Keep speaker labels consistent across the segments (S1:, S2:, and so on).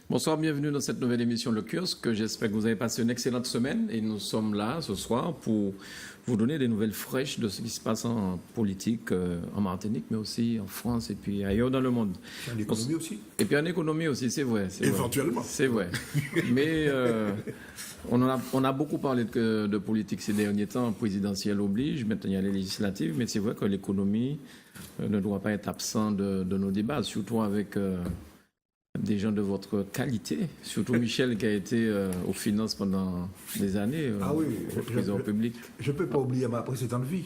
S1: Bonsoir, bienvenue dans cette nouvelle émission Le Kiosque. J'espère que vous avez passé une excellente semaine et nous sommes là ce soir pour vous donner des nouvelles fraîches de ce qui se passe en politique en Martinique, mais aussi en France et puis ailleurs dans le monde.
S2: En économie aussi.
S1: Et puis en économie aussi, c'est vrai.
S2: Éventuellement.
S1: C'est vrai. Mais on a beaucoup parlé de politique ces derniers temps, présidentielle oblige, maintenant il y a les législatives, mais c'est vrai que l'économie ne doit pas être absent de nos débats, surtout avec des gens de votre qualité, surtout Michel qui a été aux finances pendant des années, au trésor public.
S2: Je ne peux pas oublier ma précédente vie.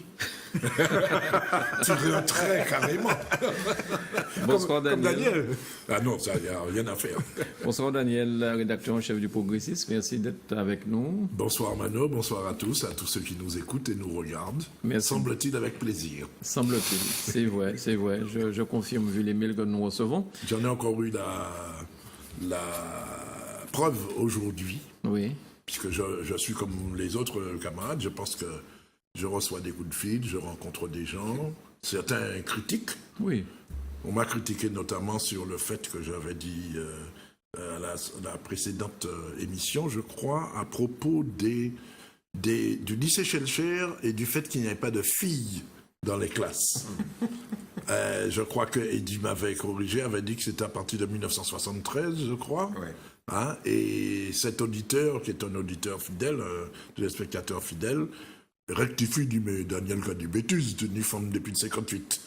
S3: Tu rentrais carrément.
S1: Bonsoir
S2: Comme
S1: Daniel.
S2: Daniel.
S3: Ah non, ça, il n'y a rien à faire.
S1: Bonsoir Daniel, rédacteur en chef du Progressisme. Merci d'être avec nous.
S3: Bonsoir Mano, bonsoir à tous ceux qui nous écoutent et nous regardent.
S1: Merci.
S3: Semble-t-il avec plaisir.
S1: Semble-t-il. C'est vrai, c'est vrai. Je confirme vu les mails que nous recevons.
S3: J'en ai encore eu la preuve aujourd'hui,
S1: Oui.
S3: puisque je suis comme les autres camarades. Je pense que je reçois des coups de fil, je rencontre des gens. Certains critiquent.
S1: Oui.
S3: On m'a critiqué notamment sur le fait que j'avais dit à la précédente émission, je crois, à propos du lycée Schellcher et du fait qu'il n'y avait pas de filles dans les classes. Je crois que Eddy m'avait corrigé, avait dit que c'était à partir de 1973, je crois.
S4: Ouais.
S3: Hein, et cet auditeur, qui est un auditeur fidèle, téléspectateur fidèle, rectifie, dit, mais Daniel a dit bêtise, tu n'es femme depuis 58.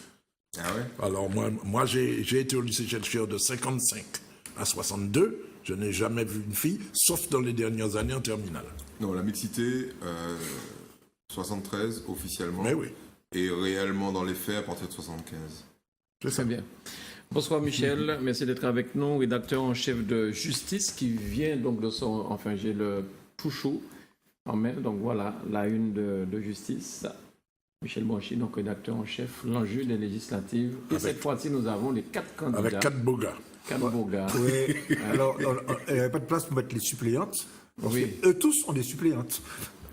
S4: Ah ouais.
S3: Alors moi j'ai été au lycée Schellcher de 55 à 62. Je n'ai jamais vu une fille, sauf dans les dernières années en terminale.
S4: Non, la mixité, 73 officiellement.
S3: Mais oui.
S4: Et réellement dans les faits à partir de 75.
S1: Très bien. Bonsoir Michel, merci d'être avec nous, rédacteur en chef de Justice qui vient donc de son... Enfin, j'ai le tout chaud en main, donc voilà, la une de Justice. Michel Branchi, donc rédacteur en chef, l'enjeu des législatives. Et cette fois-ci, nous avons les 4 candidats.
S3: Avec 4 beaux gars.
S1: 4 beaux gars.
S2: Oui. Alors, il n'y avait pas de place pour mettre les suppléantes. Parce
S1: Oui.
S2: que eux tous ont des suppléantes.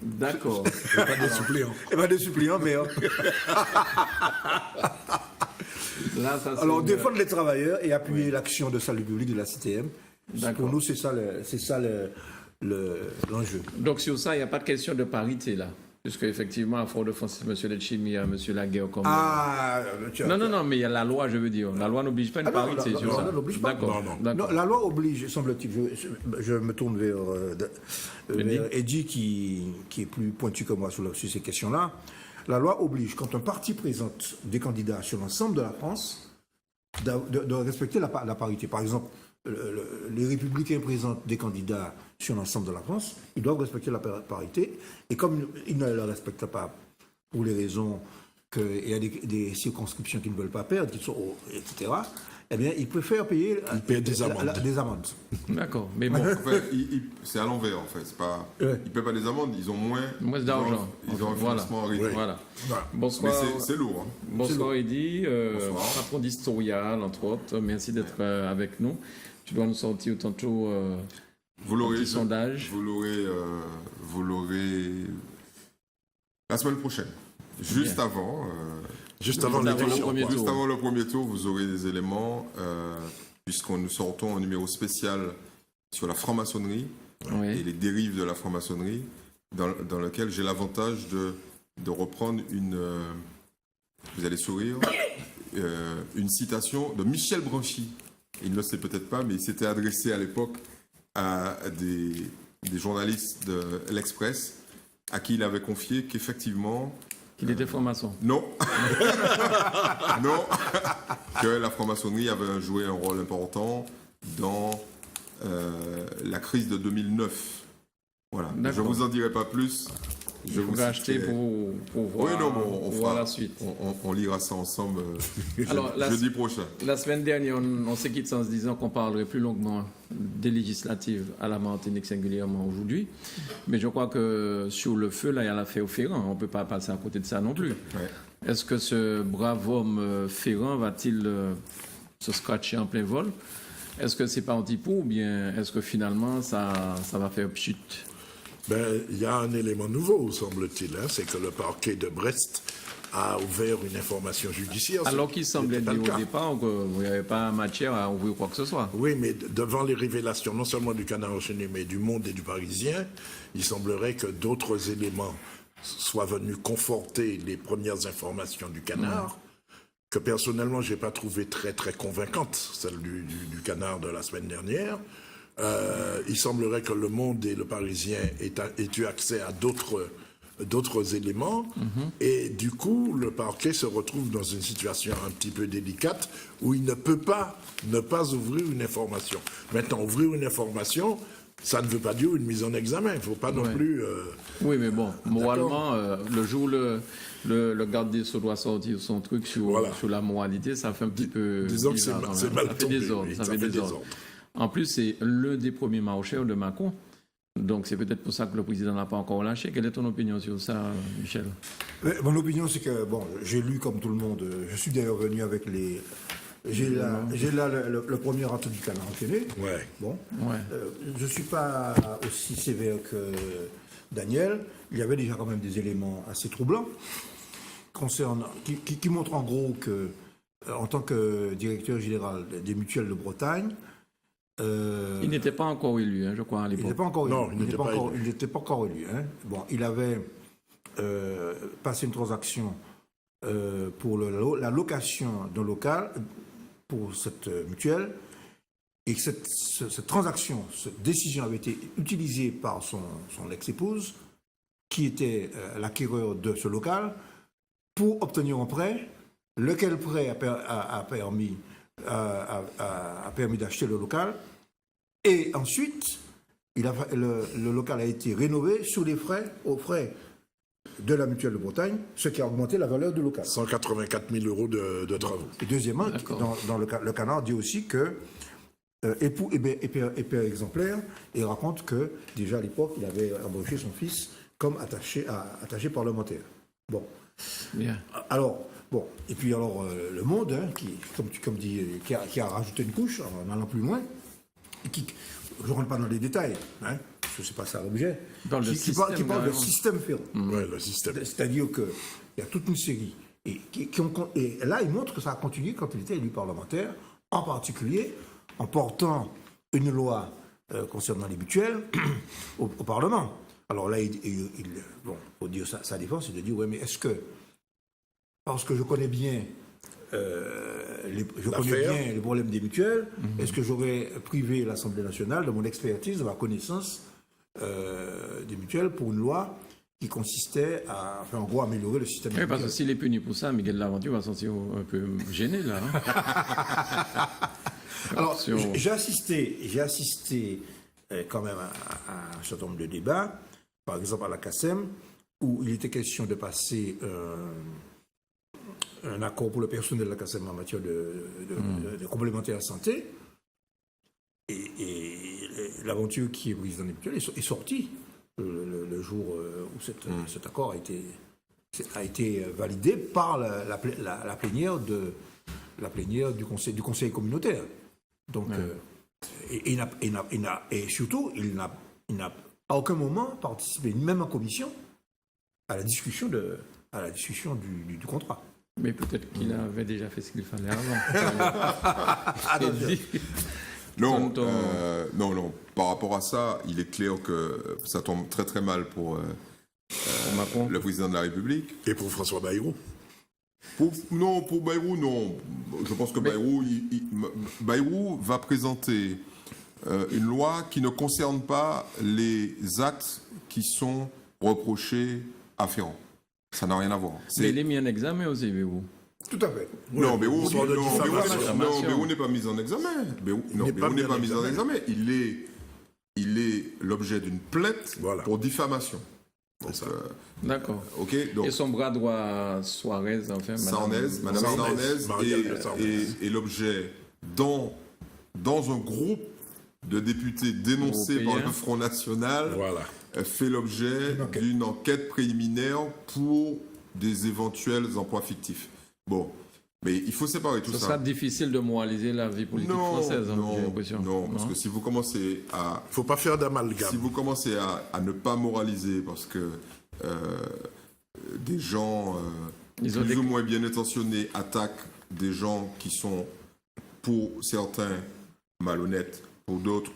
S1: D'accord.
S3: Pas des suppléants.
S2: Et pas des suppléants, mais.
S1: Là, ça, c'est
S2: Alors,
S1: une-
S2: défendre les travailleurs et appuyer l'action de salut public de la CTM.
S1: D'accord.
S2: Pour nous, c'est ça l'enjeu.
S1: Donc sur ça, il n'y a pas de question de parité là. Puisque effectivement, à Fort-de-France, M. Letchimi, il y a M. Laguerre comme...
S2: Ah, tu as-
S1: Non, mais il y a la loi, je veux dire. La loi n'oblige pas une
S2: Ah non,
S1: parité
S2: la
S1: sur
S2: loi
S1: ça.
S2: n'oblige pas.
S1: D'accord.
S3: Non, non.
S1: D'accord.
S2: Non, la loi oblige, semble-t-il, je me tourne vers Eddy qui est plus pointu que moi sur ces questions-là. La loi oblige, quand un parti présente des candidats sur l'ensemble de la France, de respecter la parité. Par exemple, les Républicains présentent des candidats sur l'ensemble de la France, ils doivent respecter la parité, et comme ils ne la respectent pas pour les raisons qu'il y a des circonscriptions qu'ils ne veulent pas perdre, etc., eh bien, ils préfèrent payer
S3: paient des amendes.
S2: des amendes.
S1: D'accord. Mais bon,
S4: Enfin, c'est à l'envers en fait. C'est pas,
S2: Ouais.
S4: ils ne paient pas des amendes, ils ont moins
S1: d'argent.
S4: Ils ont un
S1: Voilà.
S4: financement réduit.
S1: voilà.
S3: Voilà.
S4: Mais
S1: Bonsoir.
S4: c'est lourd. Hein.
S1: Bonsoir Eddy,
S4: Bonsoir.
S1: patron d'Historial, entre autres. Merci d'être avec nous. Tu dois nous sortir tantôt
S4: Vous
S1: un
S4: l'aurez.
S1: petit sondage.
S4: Vous l'aurez la semaine prochaine. Juste avant.
S3: Juste avant
S1: Juste avant
S3: l'élection.
S1: le premier
S3: quoi.
S1: tour.
S4: Juste avant le premier tour, vous aurez des éléments, puisqu'on nous sortons un numéro spécial sur la franc-maçonnerie et
S1: Oui.
S4: les dérives de la franc-maçonnerie, dans lequel j'ai l'avantage de reprendre vous allez sourire, une citation de Michel Branchi. Il ne le sait peut-être pas, mais il s'était adressé à l'époque à des journalistes de l'Express, à qui il avait confié qu'effectivement,
S1: Qu'il était franc-maçon.
S4: non. Non. Que la franc-maçonnerie avait joué un rôle important dans la crise de 2009. Voilà.
S1: D'accord.
S4: Je vous en dirai pas plus.
S1: Je vous acheter pour voir,
S4: Oui, non, bon, on
S1: pour
S4: fera
S1: voir la suite.
S4: On lira ça ensemble
S1: Alors,
S4: jeudi prochain.
S1: La semaine dernière, on s'est quitté en se disant qu'on parlerait plus longuement des législatives à la Martinique singulièrement aujourd'hui. Mais je crois que sur le feu, là, il y a l'affaire Ferrand. On ne peut pas passer à côté de ça non plus.
S4: Ouais.
S1: Est-ce que ce brave homme Ferrand va-t-il se scratcher en plein vol? Est-ce que c'est parti pour ou bien est-ce que finalement ça va faire pchut?
S3: Ben, il y a un élément nouveau, semble-t-il, hein, c'est que le parquet de Brest a ouvert une information judiciaire.
S1: Alors qu'il semblait
S3: C'était
S1: dire
S3: le
S1: au
S3: cas.
S1: départ qu'il n'y avait pas matière à ouvrir quoi que ce soit.
S3: Oui, mais devant les révélations, non seulement du Canard enchaîné, mais du Monde et du Parisien, il semblerait que d'autres éléments soient venus conforter les premières informations du Canard, que personnellement, je n'ai pas trouvé très, très convaincantes, celle du Canard de la semaine dernière. Il semblerait que le Monde et le Parisien aient eu accès à d'autres éléments, et du coup, le parquet se retrouve dans une situation un petit peu délicate où il ne peut pas ne pas ouvrir une information. Maintenant, ouvrir une information, ça ne veut pas dire une mise en examen. Il ne faut pas non plus...
S1: Oui, mais bon, moralement, le jour où le garde des Sceaux doit sortir son truc sur la moralité, ça fait un petit peu...
S3: Disons que
S1: bizarre, quand
S3: c'est
S1: même.
S3: mal
S1: Ça fait
S3: tombé,
S1: désordre,
S3: oui,
S1: ça fait désordre. En plus, c'est l'un des premiers marcheurs de Macron. Donc, c'est peut-être pour ça que le président n'a pas encore lâché. Quelle est ton opinion sur ça, Michel?
S2: Mon opinion, c'est que, bon, j'ai lu comme tout le monde, je suis d'ailleurs venu avec les... J'ai là le premier acte du Canard enchaîné.
S3: Ouais.
S2: Bon.
S1: Ouais.
S2: Je ne suis pas aussi sévère que Daniel. Il y avait déjà quand même des éléments assez troublants qui montrent en gros que, en tant que directeur général des mutuelles de Bretagne,
S1: Il n'était pas encore élu, hein, je crois, à
S2: il
S1: l'époque.
S2: n'était pas encore élu.
S3: Non, il
S2: n'était pas encore élu. Hein. Bon, il avait passé une transaction pour la location d'un local pour cette mutuelle. Et cette transaction, cette décision avait été utilisée par son ex-épouse, qui était l'acquéreur de ce local, pour obtenir un prêt, lequel prêt a permis d'acheter le local. Et ensuite, le local a été rénové aux frais de la mutuelle de Bretagne, ce qui a augmenté la valeur du local.
S3: 184 000 euros de travaux.
S2: Et deuxièmement, dans le Canard dit aussi que époux et père exemplaire, il raconte que déjà à l'époque, il avait embauché son fils comme attaché parlementaire. Bon.
S1: Bien.
S2: Alors, bon, et puis alors Le Monde, hein, qui a rajouté une couche en allant plus loin, et je ne rentre pas dans les détails, hein, parce que ce n'est pas ça l'objet, qui parle de système ferrant.
S3: Ouais, le système.
S2: C'est-à-dire qu'il y a toute une série. Et là, il montre que ça a continué quand il était élu parlementaire, en particulier en portant une loi concernant les mutuelles au Parlement. Alors là, pour dire sa défense, c'est de dire, ouais, mais est-ce que, parce que je connais bien les problèmes des mutuelles, est-ce que j'aurais privé l'Assemblée nationale de mon expertise, de ma connaissance des mutuelles pour une loi qui consistait à, en gros, améliorer le système
S1: Oui, parce que
S2: mutuel.
S1: s'il est puni pour ça, Miguel Laventure va se sentir un peu gêné, là. Hein.
S2: Alors, j'ai assisté quand même à un certain nombre de débats, par exemple à la CACEM, où il était question de passer un accord pour le personnel de la CACEM en matière de complémentaire à santé. Et l'aventure qui est président des mutuelles est sortie le jour où cet accord a été validé par la plénière du conseil communautaire. Donc, et surtout, il n'a à aucun moment participé, même en commission, à la discussion du contrat.
S1: Mais peut-être qu'il avait déjà fait ce qu'il fallait avant.
S4: Non, non. Par rapport à ça, il est clair que ça tombe très très mal pour
S1: Macron.
S4: le président de la République.
S3: Et pour François Bayrou.
S4: Pour Bayrou, non. Je pense que Bayrou va présenter une loi qui ne concerne pas les actes qui sont reprochés à Ferrand. Ça n'a rien à voir.
S1: Mais il est mis en examen aussi, vous.
S2: Tout à fait.
S4: Non, Bayrou
S1: diffamation.
S4: n'est pas mis en examen. Bayrou n'est pas mis en examen. Il est l'objet d'une plainte pour diffamation. Donc,
S1: d'accord.
S4: Ok. Donc,
S1: et son bras droit, Suarez, enfin,
S4: Madame Sarnez est l'objet dans un groupe de députés dénoncés par le Front National.
S3: Voilà.
S4: Fait l'objet d'une enquête préliminaire pour des éventuels emplois fictifs. Bon, Mais il faut séparer tout
S1: Ce
S4: ça.
S1: sera difficile de moraliser la vie politique française, hein, j'ai l'impression.
S4: Non, parce que si vous commencez à...
S3: Il ne faut pas faire d'amalgame.
S4: Si vous commencez à ne pas moraliser parce que des gens
S1: Ils ont
S4: plus
S1: des-
S4: ou moins bien intentionnés attaquent des gens qui sont, pour certains, malhonnêtes, pour d'autres,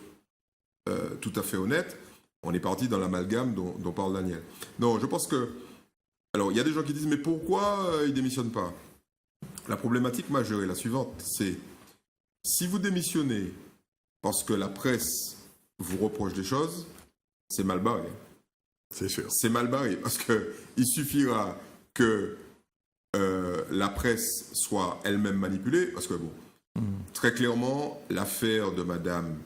S4: tout à fait honnêtes, on est parti dans l'amalgame dont parle Daniel. Non, je pense que... Alors, il y a des gens qui disent, mais pourquoi ils ne démissionnent pas? La problématique majeure est la suivante, c'est si vous démissionnez parce que la presse vous reproche des choses, c'est mal barré.
S3: C'est sûr.
S4: C'est mal barré parce qu'il suffira que la presse soit elle-même manipulée, parce que bon, très clairement, l'affaire de Madame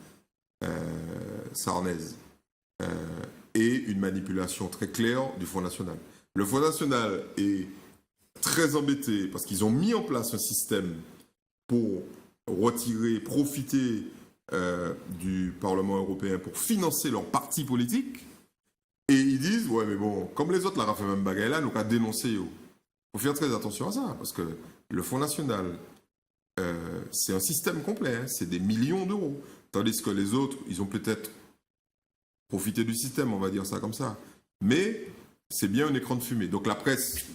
S4: Sarnez est une manipulation très claire du Front National. Le Front National est très embêté parce qu'ils ont mis en place un système pour retirer, profiter du Parlement européen pour financer leur parti politique. Et ils disent, ouais, mais bon, comme les autres, la fait même bagaille là, nous qu'à dénoncer. Il faut faire très attention à ça, parce que le Front National, c'est un système complet, hein, c'est des millions d'euros. Tandis que les autres, ils ont peut-être profité du système, on va dire ça comme ça. Mais c'est bien un écran de fumée. Donc la presse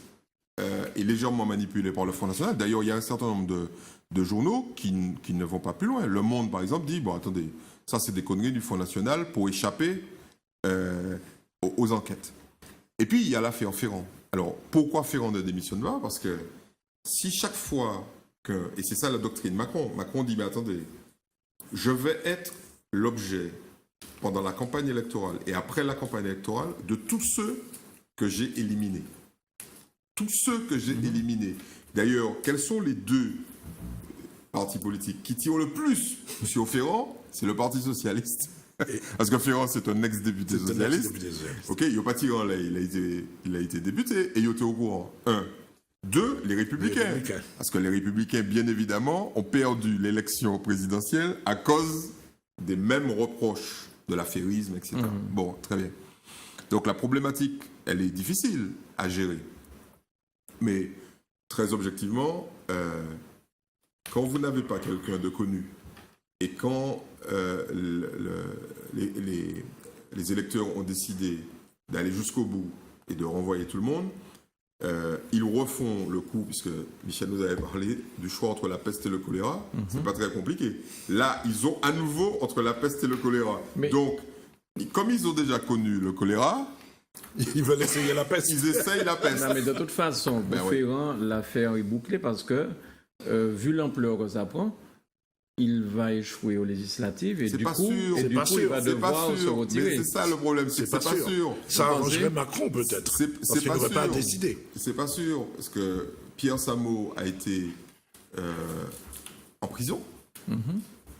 S4: est légèrement manipulée par le Front National. D'ailleurs, il y a un certain nombre de journaux qui ne vont pas plus loin. Le Monde, par exemple, dit, bon, attendez, ça c'est des conneries du Front National pour échapper aux enquêtes. Et puis, il y a l'affaire Ferrand. Alors, pourquoi Ferrand ne démissionne pas? Parce que si chaque fois que... Et c'est ça la doctrine Macron. Macron dit, mais attendez, je vais être l'objet, pendant la campagne électorale et après la campagne électorale, de tous ceux que j'ai éliminés. Tous ceux que j'ai éliminés. D'ailleurs, quels sont les deux partis politiques qui tirent le plus sur Ferrand? C'est le Parti Socialiste. Parce que Ferrand, c'est un ex-député socialiste. Ok, il n'a pas tiré en l'air, il a été député et il était au courant. Un. Deux, les Républicains. Parce que les Républicains, bien évidemment, ont perdu l'élection présidentielle à cause des mêmes reproches de l'affairisme, etc. Bon, très bien. Donc la problématique, elle est difficile à gérer. Mais très objectivement, quand vous n'avez pas quelqu'un de connu et quand les électeurs ont décidé d'aller jusqu'au bout et de renvoyer tout le monde, ils refont le coup, puisque Michel nous avait parlé du choix entre la peste et le choléra. C'est pas très compliqué. Là, ils ont à nouveau entre la peste et le choléra.
S1: Mais...
S4: Donc, comme ils ont déjà connu le choléra,
S3: ils veulent essayer la peste.
S4: Ils essayent la peste.
S1: Non, mais de toute façon, pour Ferrand, l'affaire est bouclée parce que, vu l'ampleur que ça prend, il va échouer aux législatives et du coup, il va devoir se retirer.
S4: Mais c'est ça le problème, c'est pas sûr.
S3: Ça arrangerait Macron peut-être, parce qu'il n'aurait pas décidé.
S4: C'est pas sûr, parce que Pierre Sameau a été en prison,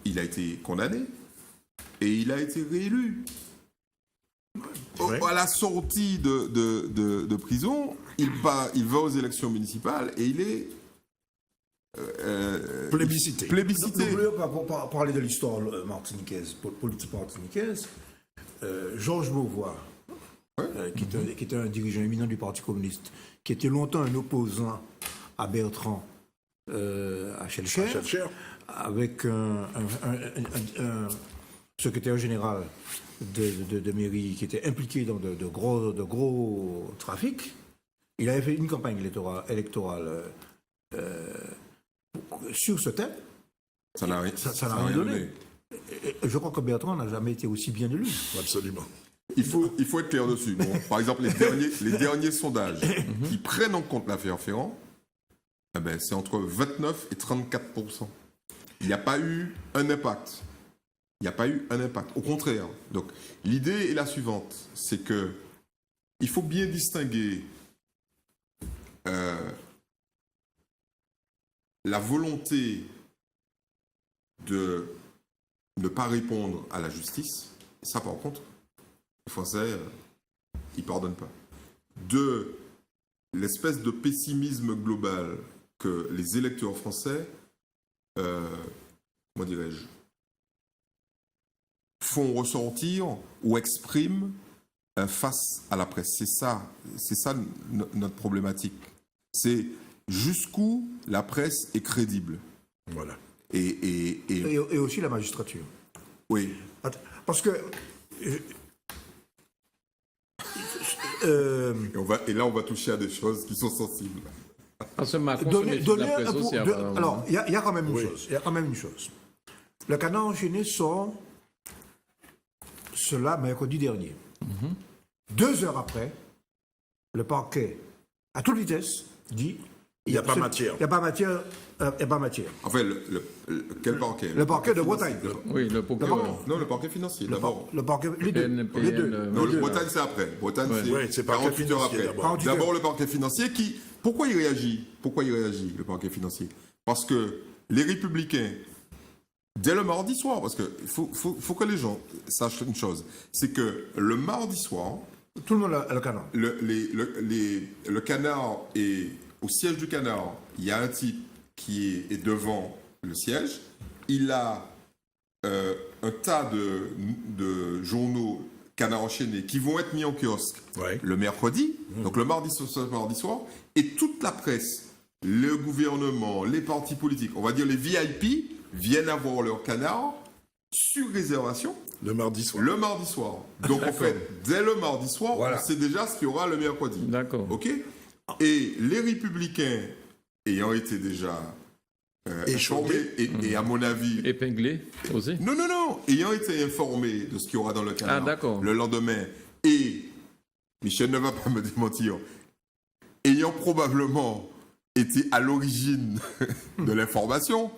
S4: il a été condamné et il a été réélu. À la sortie de prison, il va aux élections municipales et il est
S3: plébiscité.
S2: N'oublions pas, pour parler de l'histoire martiniquaise, politique martiniquaise, Georges Beauvois, qui était un dirigeant éminent du Parti communiste, qui était longtemps un opposant à Bertrand à Schellcher, avec un secrétaire général de mairie qui était impliqué dans de gros trafics. Il avait fait une campagne électorale sur ce thème. Ça n'a rien donné. Et je crois que Bertrand n'a jamais été aussi bien élu.
S3: Absolument.
S4: Il faut être clair dessus. Bon, par exemple, les derniers sondages qui prennent en compte l'affaire Ferrand, eh ben, c'est entre 29 et 34%. Il n'y a pas eu un impact. Il n'y a pas eu un impact. Au contraire. Donc, l'idée est la suivante. C'est que il faut bien distinguer la volonté de ne pas répondre à la justice. Ça, par contre, les Français, ils ne pardonnent pas. De l'espèce de pessimisme global que les électeurs français, comment dirais-je, font ressortir ou expriment face à la presse. C'est ça notre problématique. C'est jusqu'où la presse est crédible.
S3: Voilà.
S2: Et aussi la magistrature.
S4: Oui.
S2: Parce que...
S4: Et là, on va toucher à des choses qui sont sensibles.
S1: Parce que Macron se méfie de la presse aussi, apparemment.
S2: alors, il y a quand même une chose. Il y a quand même une chose. Le Canard enchaîné sort cela mercredi dernier. 2 heures après, le parquet, à toute vitesse, dit...
S3: Il n'y a pas matière.
S2: Il n'y a pas matière. Il n'y a pas matière.
S4: Enfin, quel parquet?
S2: Le parquet de Bretagne.
S1: Oui, le procureur.
S4: Non, le parquet financier, d'abord.
S2: Le parquet, les deux.
S1: PNP,
S2: Les deux.
S4: Non, le Bretagne, c'est après. Bretagne,
S3: Ouais, c'est
S4: c'est
S3: parquet
S4: 48 heures
S3: financier,
S4: après.
S3: d'abord.
S4: D'abord, le parquet financier qui... Pourquoi il réagit, le parquet financier? Parce que les Républicains, dès le mardi soir, parce qu'il faut que les gens sachent une chose, c'est que le mardi soir,
S2: Tout le monde a le Canard.
S4: le Canard est au siège du Canard. Il y a un type qui est devant le siège. Il a un tas de journaux Canard enchaîné qui vont être mis en kiosque
S3: Ouais.
S4: le mercredi, donc le mardi soir, et toute la presse, le gouvernement, les partis politiques, on va dire les VIP, viennent avoir leur Canard sur réservation
S3: Le mardi soir.
S4: le mardi soir. Donc en fait, dès le mardi soir,
S2: Voilà.
S4: on sait déjà ce qu'il y aura le mercredi.
S1: D'accord.
S4: OK? Et les Républicains, ayant été déjà informés, et à mon avis...
S1: Épinglé aussi.
S4: Non, ayant été informés de ce qu'il y aura dans le Canard
S1: d'accord.
S4: le lendemain, et Michel ne va pas me démentir, ayant probablement été à l'origine de l'information,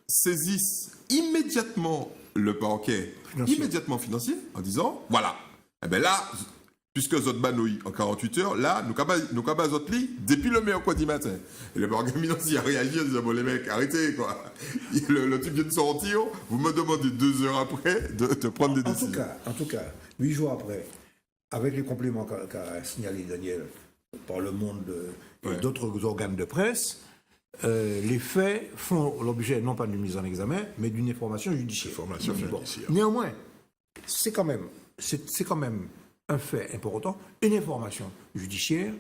S4: saisissent immédiatement le parquet, immédiatement financier, en disant, voilà, eh bien là, puisque vous êtes banouille en 48 heures, là, nous avons autres lits depuis le mercredi matin. Et le parquet financier a réagi en disant, bon les mecs, arrêtez quoi. Le type vient de sortir, vous me demandez 2 heures après de prendre des décisions.
S2: En tout cas, 8 jours après, avec les compléments qu'a signalé Daniel par Le Monde et d'autres organes de presse, les faits font l'objet non pas d'une mise en examen, mais d'une information judiciaire.
S3: Information
S2: Bon.
S3: judiciaire.
S2: Néanmoins, c'est quand même un fait important. Une information judiciaire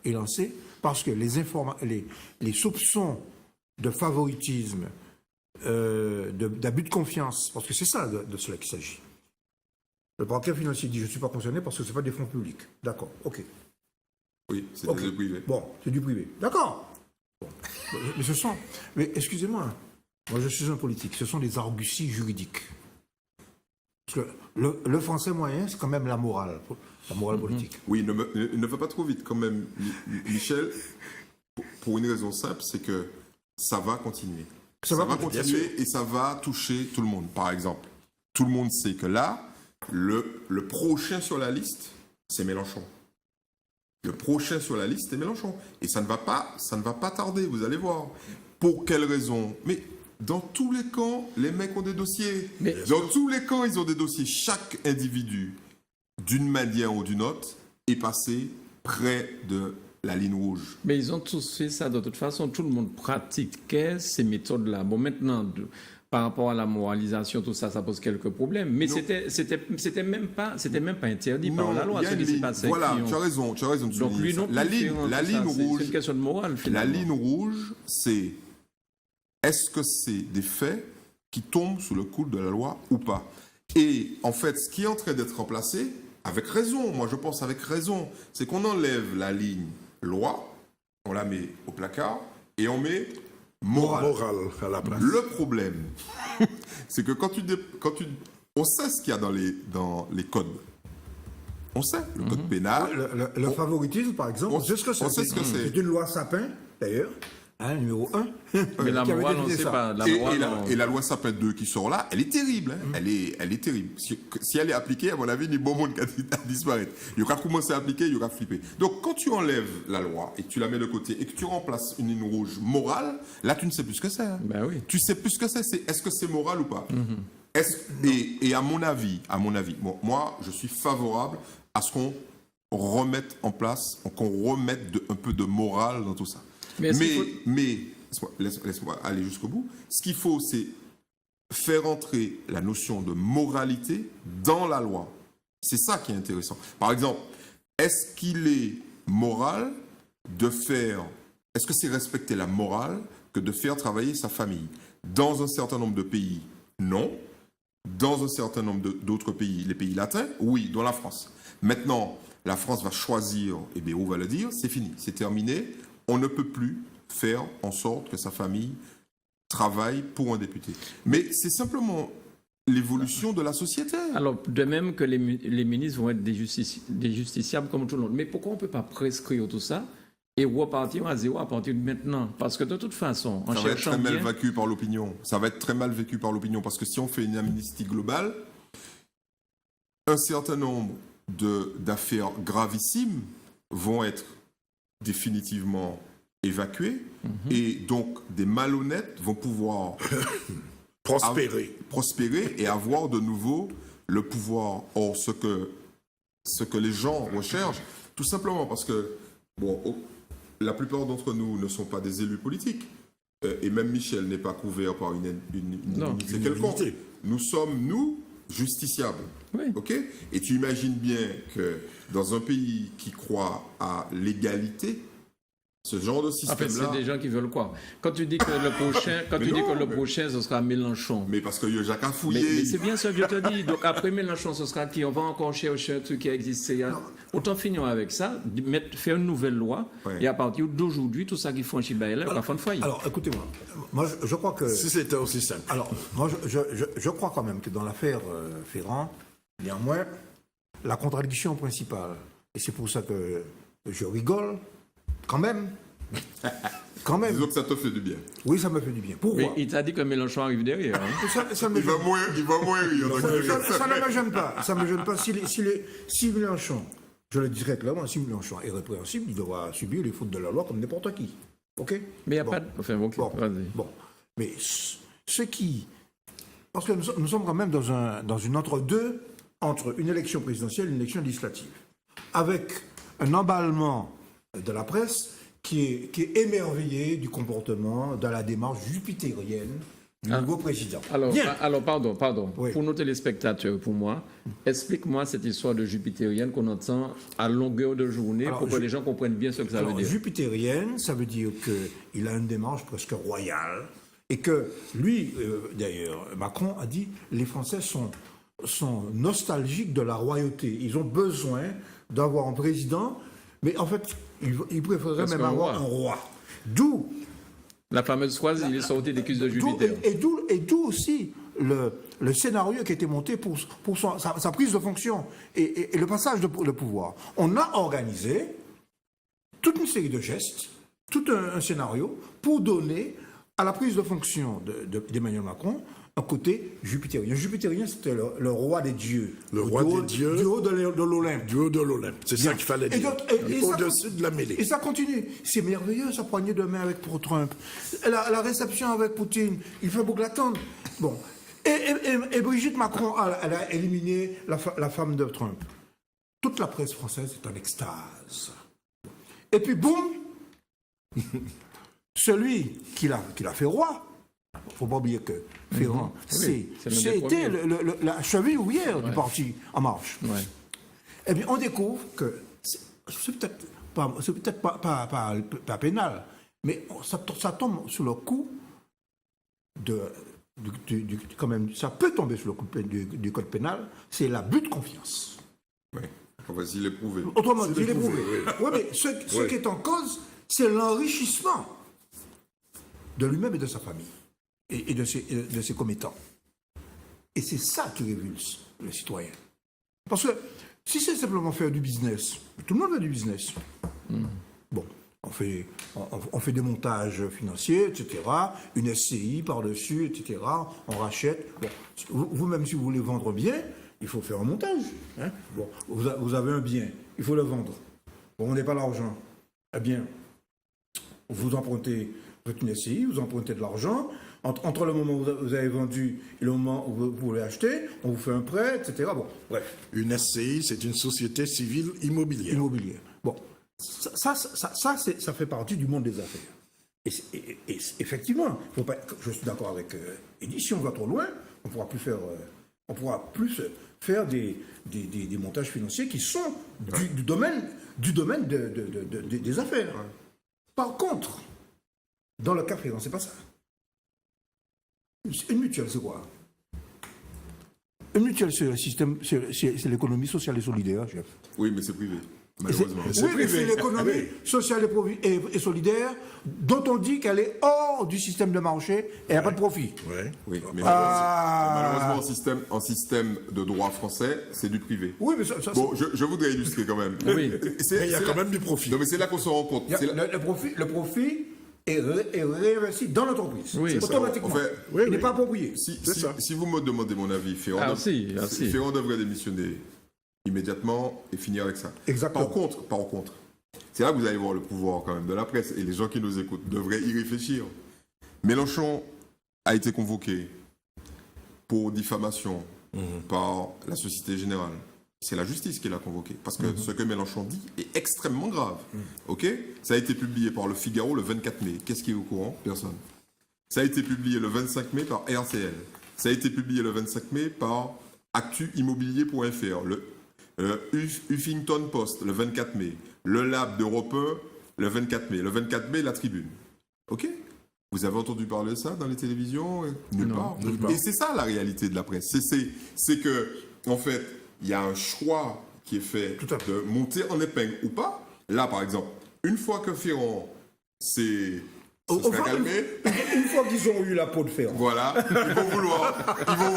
S2: est lancée parce que les soupçons de favoritisme, d'abus de confiance, parce que c'est ça de cela qu'il s'agit. Le parquet financier dit je ne suis pas concerné parce que ce n'est pas des fonds publics. D'accord, ok.
S4: Oui, c'est
S2: Ok.
S4: des privés.
S2: Bon, c'est du privé. D'accord. Bon. Mais excusez-moi, moi je suis un politique, ce sont des arguties juridiques. Parce que le français moyen, c'est quand même la morale politique.
S4: Oui, ne va pas trop vite quand même, Michel, pour une raison simple, c'est que ça va continuer. Ça va continuer et ça va toucher tout le monde. Par exemple, tout le monde sait que là, le prochain sur la liste, c'est Mélenchon. Le prochain sur la liste est Mélenchon. Et ça ne va pas tarder, vous allez voir. Pour quelle raison? Mais dans tous les camps, les mecs ont des dossiers. Dans tous les camps, ils ont des dossiers. Chaque individu, d'une manière ou d'une autre, est passé près de la ligne rouge.
S1: Mais ils ont tous fait ça de toute façon. Tout le monde pratiquait ces méthodes-là. Bon, maintenant, par rapport à la moralisation, tout ça, ça pose quelques problèmes. Mais c'était même pas interdit par la loi.
S4: Il y a une ligne. Voilà, tu as raison de
S1: Donc lui non plus.
S4: La ligne rouge.
S1: C'est une question de morale, finalement.
S4: La ligne rouge, c'est est-ce que c'est des faits qui tombent sous le coup de la loi ou pas? Et en fait, ce qui est en train d'être remplacé, avec raison, moi je pense avec raison, c'est qu'on enlève la ligne loi, on la met au placard et on met morale
S3: à la place.
S4: Le problème, c'est que on sait ce qu'il y a dans les codes. On sait, le code pénal.
S2: Le favoritisme, par exemple, on sait ce que c'est.
S4: On sait ce que c'est.
S2: C'est une loi Sapin, d'ailleurs, numéro 1.
S1: Mais la morale, on ne sait pas.
S4: Et la loi Sapin 2 qui sort là, elle est terrible. Hein. Elle est terrible. Si elle est appliquée, à mon avis, il y a bon monde qui a disparaître. Il y aura commencé à appliquer, il y aura flippé. Donc, quand tu enlèves la loi et que tu la mets de côté et que tu remplaces une ligne rouge morale, là, tu ne sais plus ce que c'est. Hein.
S1: Ben oui.
S4: Tu sais plus ce que c'est. Est-ce que c'est moral ou pas? Et à mon avis, bon, moi, je suis favorable à ce qu'on remette en place, qu'on remette un peu de morale dans tout ça. Mais laisse-moi aller jusqu'au bout. Ce qu'il faut, c'est faire entrer la notion de moralité dans la loi. C'est ça qui est intéressant. Par exemple, est-ce qu'il est moral de faire est-ce que c'est respecter la morale que de faire travailler sa famille? Dans un certain nombre de pays, non. Dans un certain nombre d'autres pays, les pays latins, oui, dont la France. Maintenant, la France va choisir, et bien, on va le dire, c'est fini, c'est terminé. On ne peut plus faire en sorte que sa famille travaille pour un député. Mais c'est simplement l'évolution de la société.
S1: Alors, de même que les ministres vont être des justiciables comme tout le monde. Mais pourquoi on ne peut pas prescrire tout ça et repartir à zéro à partir de maintenant? Parce que de toute façon, en
S4: ça va être
S1: cherchant
S4: très mal
S1: bien...
S4: vécu par l'opinion. Ça va être très mal vécu par l'opinion. Parce que si on fait une amnistie globale, un certain nombre d'affaires gravissimes vont être définitivement évacuées. Et donc, des malhonnêtes vont pouvoir prospérer et avoir de nouveau le pouvoir. Or, ce que les gens recherchent, tout simplement parce que, bon, la plupart d'entre nous ne sont pas des élus politiques, et même Michel n'est pas couvert par une immunité quelconque. Nous sommes, nous, justiciables.
S1: Oui.
S4: OK? Et tu imagines bien que dans un pays qui croit à l'égalité, ce genre de
S1: En fait,
S4: système-là...
S1: c'est des gens qui veulent quoi? Quand tu dis que le prochain, ce sera Mélenchon.
S4: Mais parce que Jacques a fouillé.
S1: Mais c'est bien ce que je te dis. Donc après Mélenchon, ce sera qui? On va encore chercher un truc qui a existé. Autant finir avec ça, faire une nouvelle loi, et à partir d'aujourd'hui, tout ça qui font chez Bayelet, on va faire une foyer.
S2: Alors, écoutez-moi. Moi, je crois que...
S3: Si c'était aussi simple.
S2: Alors, moi, je crois quand même que dans l'affaire Ferrand, néanmoins, la contradiction principale, et c'est pour ça que je rigole, quand même.
S4: Disons que ça te fait du bien.
S2: Oui, ça me fait du bien. Pourquoi?
S1: Mais il t'a dit que Mélenchon arrive derrière. Hein.
S2: Ça me
S4: Il va mourir.
S2: ça ne me gêne pas. Ça me gêne pas. Si Mélenchon, je le dirais clairement, si Mélenchon est répréhensible, il devra subir les fautes de la loi comme n'importe qui. OK?
S1: Mais il n'y a pas de... Enfin, ok, vas-y.
S2: Bon. Mais ce qui... Parce que nous sommes quand même dans une entre-deux entre une élection présidentielle et une élection législative. Avec un emballement de la presse qui est émerveillé du comportement, de la démarche jupitérienne du nouveau président.
S1: Alors, pardon.
S2: Oui.
S1: Pour nos téléspectateurs, pour moi, explique-moi cette histoire de jupitérienne qu'on entend à longueur de journée pour que les gens comprennent bien ce que ça veut dire.
S2: Jupitérienne, ça veut dire qu'il a une démarche presque royale et que lui, d'ailleurs, Macron a dit les Français sont nostalgiques de la royauté. Ils ont besoin d'avoir un président, mais en fait, ils préféreraient même avoir un roi. D'où
S1: la fameuse phrase, il est sorti des cuisses de Jupiter.
S2: Et d'où aussi le scénario qui a été monté pour sa prise de fonction et le passage de pouvoir. On a organisé toute une série de gestes, tout un scénario pour donner à la prise de fonction d'Emmanuel Macron un côté jupitérien. Jupitérien, c'était le roi des dieux.
S3: Le roi des dieux.
S2: Du haut de l'Olympe.
S3: Du haut de l'Olympe. C'est ça qu'il fallait dire. Au-dessus de la mêlée.
S2: Et ça continue. C'est merveilleux, sa poignée de main avec pour Trump. La réception avec Poutine, il fait beaucoup l'attendre. Bon. Et Brigitte Macron, elle a éliminé la femme de Trump. Toute la presse française est en extase. Et puis, boum, celui qui l'a fait roi, il ne faut pas oublier que Ferrand, c'était la cheville ouvrière du parti En Marche.
S1: Ouais.
S2: Eh bien, on découvre que c'est peut-être pas pénal, mais ça tombe sous le coup quand même, ça peut tomber sous le coup du code pénal, c'est l'abus de confiance.
S4: Oui, on va s'y l'éprouver.
S2: Autrement dit, l'éprouver. Oui, mais ce qui est en cause, c'est l'enrichissement de lui-même et de sa famille. Et de ses commettants. Et c'est ça qui révulse le citoyen. Parce que si c'est simplement faire du business, tout le monde fait du business. Bon, on fait des montages financiers, etc., une SCI par-dessus, etc., on rachète. Bon, vous-même, si vous voulez vendre bien, il faut faire un montage. Hein. Bon, vous avez un bien, il faut le vendre. Bon, on n'a pas l'argent. Eh bien, vous empruntez une SCI, vous empruntez de l'argent. Entre le moment où vous avez vendu et le moment où vous voulez acheter, on vous fait un prêt, etc. Bon, bref.
S3: Une SCI, c'est une société civile immobilière.
S2: Bon, ça fait partie du monde des affaires. Et effectivement, je suis d'accord avec Eddy, si on va trop loin, on pourra plus faire des montages financiers qui sont du domaine des affaires. Par contre, Dans le cas Ferrand, c'est pas ça. Une mutuelle, c'est quoi? Une mutuelle, c'est le système, c'est l'économie sociale et solidaire, chef.
S4: Oui, mais c'est privé, malheureusement.
S2: Oui, mais c'est l'économie sociale et solidaire dont on dit qu'elle est hors du système de marché et il n'y a pas de profit.
S3: Ouais.
S4: Oui, mais
S2: Ah.
S4: malheureusement, en système de droit français, c'est du privé.
S2: Oui, mais ça
S4: Bon, je voudrais illustrer quand même.
S1: Oui.
S3: Mais il y a quand même du profit.
S4: Non, mais c'est là qu'on se rend compte. C'est là-
S2: le profit est réinvesti dans l'entreprise.
S1: Oui, c'est ça.
S2: Automatiquement.
S4: En fait,
S2: Il n'est pas approprié.
S4: Si vous me demandez mon avis,
S1: Ah, si.
S4: Ferrand devrait démissionner immédiatement et finir avec ça.
S2: Exactement.
S4: Par contre, c'est là que vous allez voir le pouvoir quand même de la presse et les gens qui nous écoutent devraient y réfléchir. Mélenchon a été convoqué pour diffamation par la Société Générale. C'est la justice qui l'a convoqué. Parce que ce que Mélenchon dit est extrêmement grave. OK? Ça a été publié par Le Figaro le 24 mai. Qu'est-ce qui est au courant? Personne. Ça a été publié le 25 mai par RTL. Ça a été publié le 25 mai par actuimmobilier.fr. Le Huffington Post le 24 mai. Le Lab d'Europe 1 le 24 mai. Le 24 mai, la Tribune. OK? Vous avez entendu parler de ça dans les télévisions? Nulle part. Et c'est ça la réalité de la presse. C'est que, en fait, il y a un choix qui est fait
S2: Tout à fait.
S4: de monter en épingle ou pas. Là, par exemple, une fois que Ferrand se sera calmé,
S2: Une fois qu'ils ont eu la peau de Ferrand.
S4: voilà, ils vont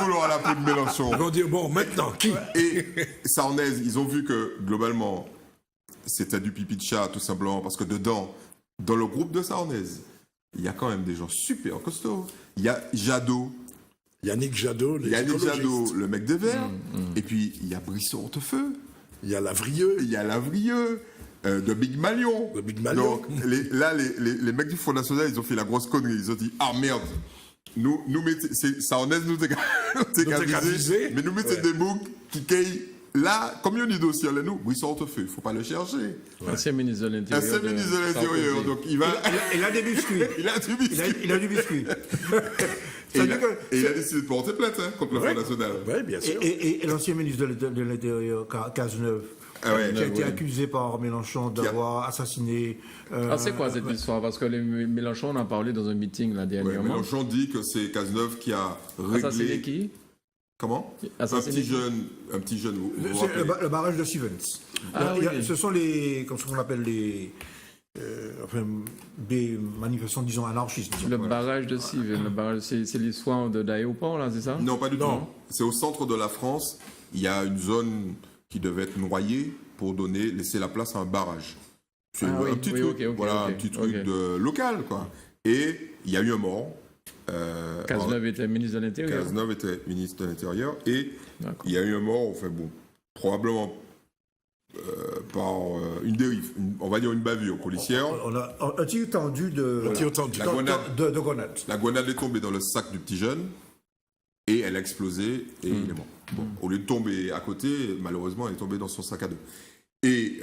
S4: vouloir la peau de Mélenchon.
S3: Ils vont dire, bon, maintenant, qui?
S4: Et Sarnez, ils ont vu que, globalement, c'était du pipi de chat, tout simplement, parce que dedans, dans le groupe de Sarnez, il y a quand même des gens super costauds. Il y a Jadot,
S3: Yannick Jadot, les écologistes.
S4: le mec des Verts, et puis il y a Brissot Hortefeux,
S3: Il y a Lavrieux.
S4: il y a Lavrieux, de Big Malion.
S3: De Big Malion.
S4: Donc, les mecs du Front National, ils ont fait la grosse connerie. Ils ont dit, ah merde, nous mettez, Sarnez nous
S3: qu'à viser.
S4: mais nous mettez des boucs qui caillent là, comme il y a des dossiers, là, nous, Brissot Hortefeux, il ne faut pas le chercher.
S1: Ancien ministre de
S4: Un
S1: l'Intérieur.
S4: seul ministre de l'Intérieur,
S1: Sarkozy.
S4: donc il va.
S2: Il a des biscuits.
S4: Il a du biscuit.
S2: Il a du biscuit.
S4: Et
S2: Ça
S4: il
S2: veut
S4: a,
S2: dire que-
S4: et il a décidé de porter plainte contre le Front National.
S3: Oui, bien sûr.
S2: Et l'ancien ministre de l'Intérieur, Cazeneuve,
S4: Ah ouais,
S2: qui a été
S1: oui.
S2: accusé par Mélenchon d'avoir assassiné.
S1: Ah, c'est quoi cette histoire? Parce que Mélenchon en a parlé dans un meeting là
S4: Ouais,
S1: dernièrement.
S4: Mélenchon dit que c'est Cazeneuve qui a
S1: Assassiné
S4: réglé.
S1: qui?
S4: Comment?
S1: Assassiné
S4: Un petit jeune. Vous vous
S2: C'est
S4: rappelez
S2: le barrage de Stevens.
S1: Ah oui.
S2: Ce sont les, comme ce qu'on appelle les, des manifestants, disons, anarchistes. disons.
S1: Le barrage de Civil, le barrage, c'est l'histoire d'aéroport là, c'est ça?
S4: Non, pas du
S3: Non.
S4: tout. C'est au centre de la France. Il y a une zone qui devait être noyée pour laisser la place à un barrage. C'est
S1: Ah oui,
S4: un petit
S1: oui,
S4: truc,
S1: ok,
S4: voilà,
S1: ok,
S4: un petit truc
S1: ok.
S4: local, quoi. Et il y a eu un mort.
S1: Cazeneuve était ministre de l'Intérieur.
S4: Cazeneuve était ministre de l'Intérieur et
S1: D'accord.
S4: il y a eu un mort, enfin bon, probablement par une dérive, on va dire une bavure policière.
S2: On a un tir tendu de,
S3: Tir tendu.
S4: La grenade.
S2: de grenade.
S4: La grenade est tombée dans le sac du petit jeune et elle a explosé et il est mort. Bon, au lieu de tomber à côté, malheureusement, elle est tombée dans son sac à dos. Et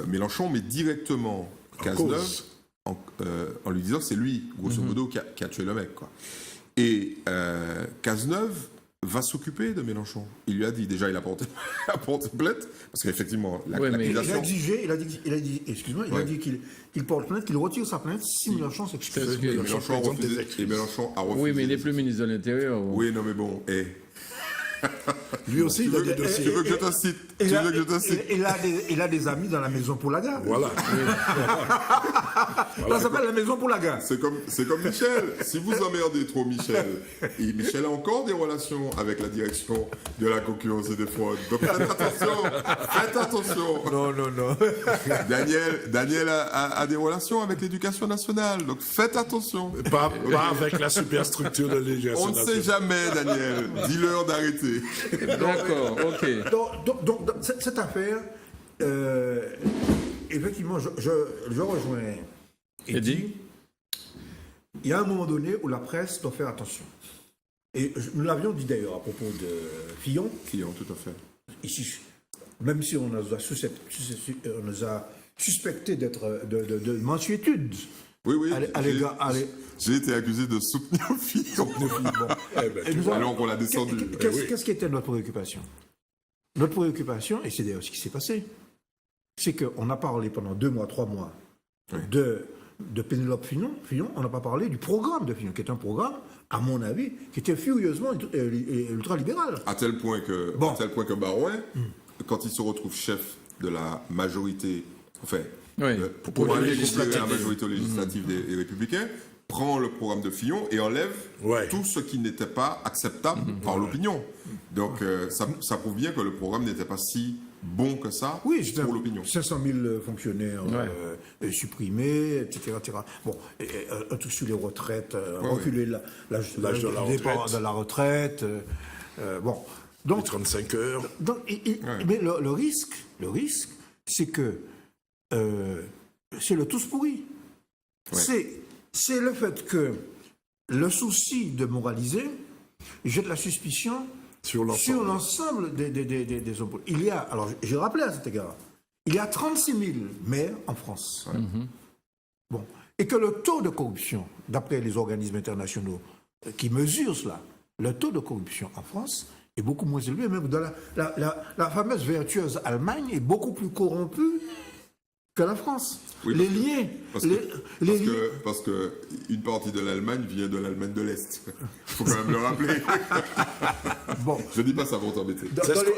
S4: Mélenchon met directement Cazeneuve
S3: cause.
S4: en lui disant que c'est lui, grosso modo, qui a tué le mec, quoi. Et Cazeneuve va s'occuper de Mélenchon. Il lui a dit, déjà, il a porté plainte, parce qu'effectivement,
S1: Ouais, mais-
S2: Il a
S4: l'accusation...
S2: exigé, il a dit, excuse-moi, il a
S4: Ouais.
S2: dit qu'il porte plainte, qu'il retire sa plainte si Mélenchon s'excuse.
S1: Parce que-
S4: Et Mélenchon a
S3: présente des
S4: refusé.
S3: excuses.
S4: Et Mélenchon a refusé.
S1: Oui, mais il n'est plus ministre de l'Intérieur.
S4: Oui, non, mais bon,
S3: Lui aussi, il a des
S4: tu
S3: dossiers.
S4: veux que je te cite? Tu
S2: Il a,
S4: veux que je te cite?
S2: il a des amis dans la maison pour la gare.
S3: Voilà.
S2: Ça s'appelle la maison pour la gare.
S4: C'est comme Michel. Si vous emmerdez trop Michel, et Michel a encore des relations avec la direction de la concurrence et des fraudes. Donc faites attention. Faites attention.
S2: Non.
S4: Daniel a des relations avec l'éducation nationale. Donc faites attention.
S3: Pas avec la superstructure de l'éducation
S4: On ne sait
S3: nationale.
S4: jamais, Daniel. Dis-leur d'arrêter.
S1: D'accord, ok.
S2: Donc, cette affaire, effectivement, je rejoins
S1: Eddy.
S2: Il y a un moment donné où la presse doit faire attention. Et nous l'avions dit d'ailleurs à propos de Fillon,
S4: Client, tout à fait.
S2: ici, même si on nous a suspecté d'être de mansuétude
S4: Oui, oui.
S2: à l'égard.
S4: J'ai été accusé de soutenir Fillon.
S3: Eh ben,
S2: Et nous
S4: Alors qu'on l'a descendu.
S2: Qu'est-ce qui était notre préoccupation? Notre préoccupation, et c'est d'ailleurs ce qui s'est passé, c'est qu'on a parlé pendant 2 mois, 3 mois
S4: Oui.
S2: de de Pénélope Fillon, on n'a pas parlé du programme de Fillon, qui est un programme, à mon avis, qui était furieusement ultralibéral.
S4: À tel point que, Barouin, quand il se retrouve chef de la majorité, enfin,
S1: Oui.
S4: pour aller
S3: législative.
S4: conquérir la majorité législative des Républicains, prend le programme de Fillon et enlève tout ce qui n'était pas acceptable par l'opinion. Donc ça prouve bien que le programme n'était pas si bon que ça pour l'opinion.
S2: 500 000 fonctionnaires supprimés, etc., etc. Bon, un truc sur les retraites, reculer l'âge de la retraite. Bon, donc
S3: 35 heures.
S2: Mais le risque, c'est que c'est le tous pourri. C'est le fait que le souci de moraliser jette la suspicion sur l'ensemble des hommes. Il y a, alors j'ai rappelé à cet égard, il y a 36 000 maires en France. Bon. Et que le taux de corruption, d'après les organismes internationaux qui mesurent cela, le taux de corruption en France est beaucoup moins élevé. Même dans la fameuse vertueuse Allemagne est beaucoup plus corrompue que la France.
S4: Oui,
S2: les liens.
S4: Parce que une partie de l'Allemagne vient de l'Allemagne de l'Est. Il faut quand même le rappeler.
S2: Bon.
S4: Je dis pas ça pour t'embêter.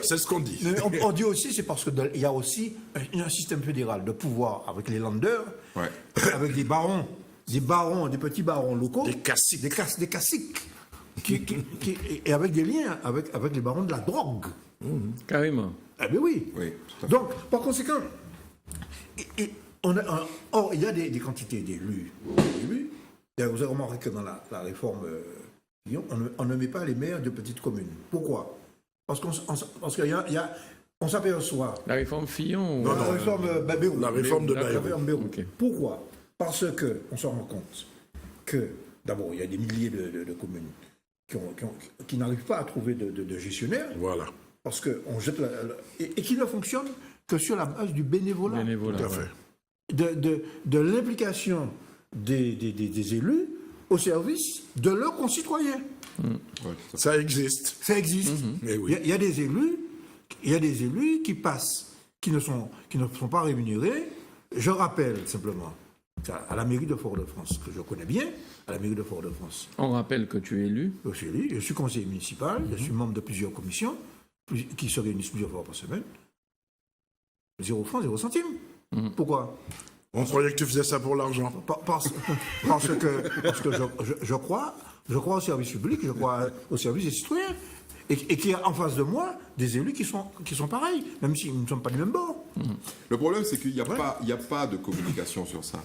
S3: C'est ce qu'on dit.
S2: On dit aussi, c'est parce qu'il y a aussi un système fédéral de pouvoir avec les landers, avec des barons, des petits barons locaux,
S3: Des caciques.
S2: des caciques, et avec des liens avec les barons de la drogue.
S1: Carrément.
S2: Eh bien oui.
S4: Oui, tout à fait.
S2: Donc, par conséquent, il y a des quantités d'élus. Vous avez remarqué que dans la réforme, on ne met pas les maires de petites communes. Pourquoi? Parce qu'on s'aperçoit.
S1: La réforme Fillon.
S2: La réforme Bayrou.
S3: La réforme de Bayrou.
S2: La réforme Bayrou.
S1: Ok.
S2: Pourquoi? Parce qu'on se rend compte que, d'abord, il y a des milliers de communes qui n'arrivent pas à trouver de gestionnaire.
S3: Voilà.
S2: Parce qu'on jette et qui ne fonctionne que sur la base du bénévolat.
S3: Tout à fait.
S2: De l'implication des élus au service de leurs concitoyens.
S3: Ça existe.
S2: Ça existe.
S3: Mais oui.
S2: Il y a des élus qui passent, qui ne sont pas rémunérés. Je rappelle simplement à la mairie de Fort-de-France, que je connais bien, à la mairie de Fort-de-France.
S1: On rappelle que tu es élu.
S2: Je suis conseiller municipal, je suis membre de plusieurs commissions qui se réunissent plusieurs fois par semaine. 0 francs, 0 centimes. Pourquoi?
S3: On croyait que tu faisais ça pour l'argent.
S2: Parce que je crois au service public, je crois au service des citoyens. Et qu'il y a en face de moi des élus qui sont pareils, même si nous ne sommes pas du même bord.
S4: Le problème, c'est qu'il n'y a pas de communication sur ça.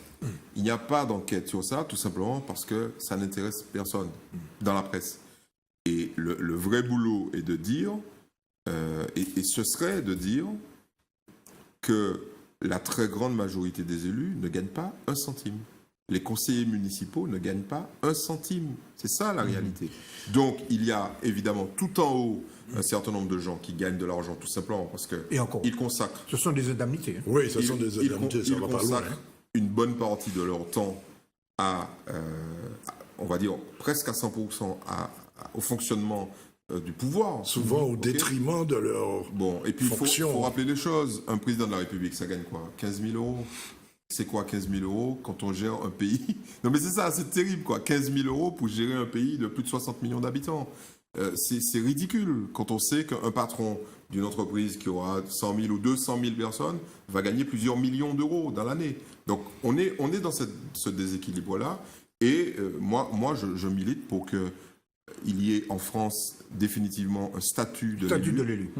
S4: Il n'y a pas d'enquête sur ça, tout simplement parce que ça n'intéresse personne dans la presse. Et le vrai boulot est de dire, et ce serait de dire que la très grande majorité des élus ne gagnent pas un centime. Les conseillers municipaux ne gagnent pas un centime. C'est ça la réalité. Donc il y a évidemment tout en haut un certain nombre de gens qui gagnent de l'argent tout simplement parce qu'ils consacrent.
S2: Ce sont des indemnités.
S3: Oui, ce sont des indemnités, ça
S4: Ils
S3: va pas loin.
S4: consacrent une bonne partie de leur temps on va dire presque à 100% au fonctionnement du pouvoir.
S3: Souvent au détriment de leur
S4: Bon, et puis il
S3: fonction.
S4: faut rappeler les choses. Un président de la République, ça gagne quoi? 15 000 euros? C'est quoi 15 000 euros quand on gère un pays? Non mais c'est ça, c'est terrible quoi. 15 000 euros pour gérer un pays de plus de 60 millions d'habitants. C'est ridicule quand on sait qu'un patron d'une entreprise qui aura 100 000 ou 200 000 personnes va gagner plusieurs millions d'euros dans l'année. Donc on est dans ce déséquilibre-là. Et moi je milite pour qu'il y ait en France définitivement un statut de l'élu.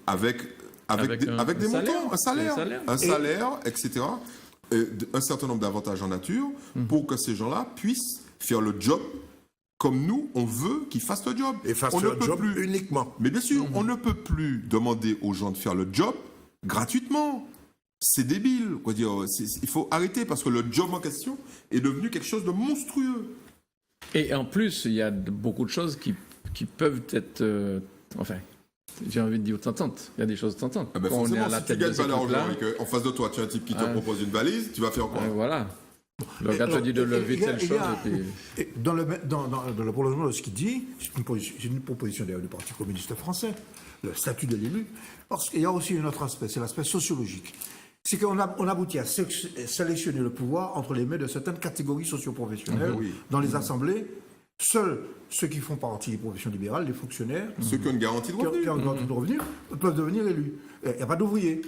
S4: Avec des montants, un salaire, etc. Un certain nombre d'avantages en nature pour que ces gens-là puissent faire le job comme nous, on veut qu'ils fassent le job.
S3: Et fassent le job uniquement.
S4: Mais bien sûr, on ne peut plus demander aux gens de faire le job gratuitement. C'est débile. Il faut arrêter parce que le job en question est devenu quelque chose de monstrueux.
S1: Et en plus, il y a beaucoup de choses qui peuvent être... j'ai envie de dire tentantes. Il y a des choses tentantes.
S4: Ah ben
S1: Quand on est à la
S4: si tu
S1: tête de
S4: gagnes
S1: ces
S4: pas d'argent
S1: trucs-là,
S4: et qu'en face de toi, tu as un type qui te propose une valise, tu vas faire quoi?
S1: voilà. Le gars te dit de lever telle chose.
S2: Dans le prolongement de ce qu'il dit, c'est une proposition d'ailleurs du Parti communiste français, le statut de l'élu, parce qu'il y a aussi un autre aspect, c'est l'aspect sociologique. c'est qu'on aboutit à sélectionner le pouvoir entre les mains de certaines catégories socio-professionnelles dans les assemblées. Seuls ceux qui font partie des professions libérales, les fonctionnaires,
S4: Ceux qui ont une garantie de revenu.
S2: qui ont une garantie de revenu, peuvent devenir élus. Il n'y a pas d'ouvriers.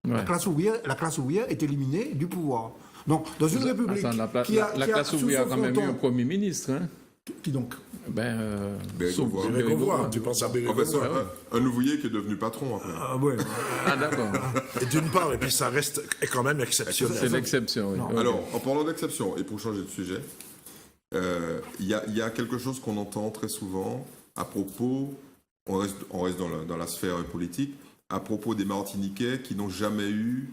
S1: Ouais.
S2: La classe ouvrière est éliminée du pouvoir. Donc, dans une république
S1: Attends, la
S2: qui a
S1: classe
S2: sous
S1: ouvrière a
S2: son
S1: quand même eu
S2: fronton-
S1: un Premier ministre. Hein.
S2: Qui donc
S4: Bérégovoy.
S3: Bérégovoy, tu penses à Bérégovoy.
S4: Un ouvrier qui est devenu patron après.
S2: ouais.
S1: Ah, d'accord.
S3: Et d'une part, et puis ça reste est quand même exceptionnel.
S1: C'est l'exception, oui. Ok.
S4: Alors, en parlant d'exception, et pour changer de sujet, il y a quelque chose qu'on entend très souvent à propos, on reste dans la sphère politique, à propos des Martiniquais qui n'ont jamais eu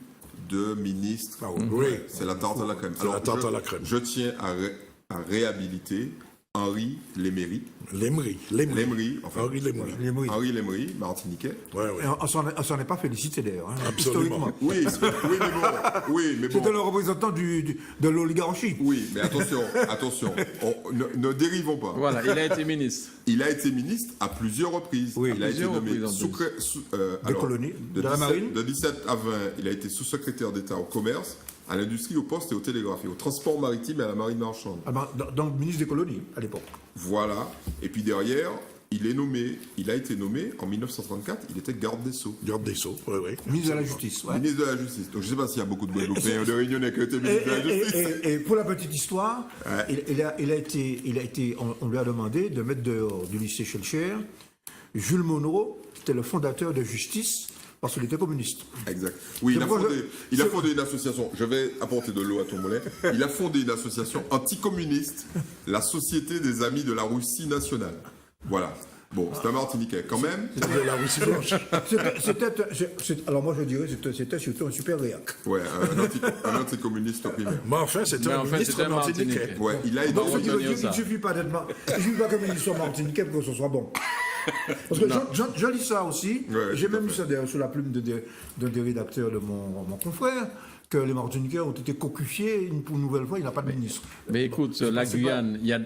S4: de ministre.
S3: Ah oui.
S4: C'est la tarte à la crème.
S3: C'est la tarte à la crème.
S4: Je tiens à réhabiliter Henri Lémery.
S3: L'Emery.
S4: Enfin,
S3: Henri L'Emery.
S4: Henri Lémery, Martiniquais.
S3: Ouais, ouais.
S2: Et on s'en est pas félicité d'ailleurs. Hein,
S3: Absolument.
S2: historiquement.
S4: Oui, mais bon.
S2: C'était le représentant de l'oligarchie.
S4: Oui, mais attention, ne dérivons pas.
S1: Voilà, il a été ministre.
S4: Il a été ministre à plusieurs reprises.
S2: Oui,
S4: il a été
S1: plusieurs
S4: nommé
S1: reprises, en
S2: Des colonies, de la marine.
S4: De 17 à 20, il a été sous-secrétaire d'État au commerce, à l'industrie, aux postes et aux télégraphies, au transport maritime et à la marine marchande.
S2: Ah ben, donc, ministre des colonies à l'époque.
S4: Voilà. Et puis derrière, il a été nommé en 1934, il était garde des Sceaux.
S3: Garde des Sceaux, oui, oui.
S2: Ministre de la Justice. Ouais.
S4: Ministre de la Justice. Donc je ne sais pas s'il y a beaucoup de Guadeloupéens ou de Réunionnais qui ont été ministres de la Justice.
S2: Et pour la petite histoire, on lui a demandé de mettre dehors du lycée Schellcher Jules Monod, qui était le fondateur de Justice, parce qu'il était communiste.
S4: Exact. Oui,
S2: C'est pourquoi
S4: il a fondé une association, je vais apporter de l'eau à ton moulin, il a fondé une association anticommuniste, la Société des Amis de la Russie nationale. Voilà. Bon, c'est un Martiniquais quand même.
S3: De la Russie blanche.
S2: Alors moi je dirais que c'était surtout un super réac.
S4: Ouais, un anticommuniste primaire.
S3: Mais enfin, c'était
S1: Mais
S3: un
S1: en fait,
S3: ministre
S1: c'était un
S3: martiniquais.
S1: Martiniquais.
S4: Ouais, il a été...
S2: Donc,
S1: va
S2: il
S1: retenir
S2: ne
S1: ça.
S2: suffit pas que le ministre soit martiniquais pour que ce soit bon. Parce que je lis ça aussi,
S4: Ouais,
S2: j'ai
S4: tout à
S2: même lu
S4: fait.
S2: ça d'ailleurs sous la plume d'un des rédacteurs de mon confrère, que les Martiniquais ont été cocufiés pour une nouvelle fois, il n'a pas de ministre.
S1: Mais écoute, la Guyane, il y a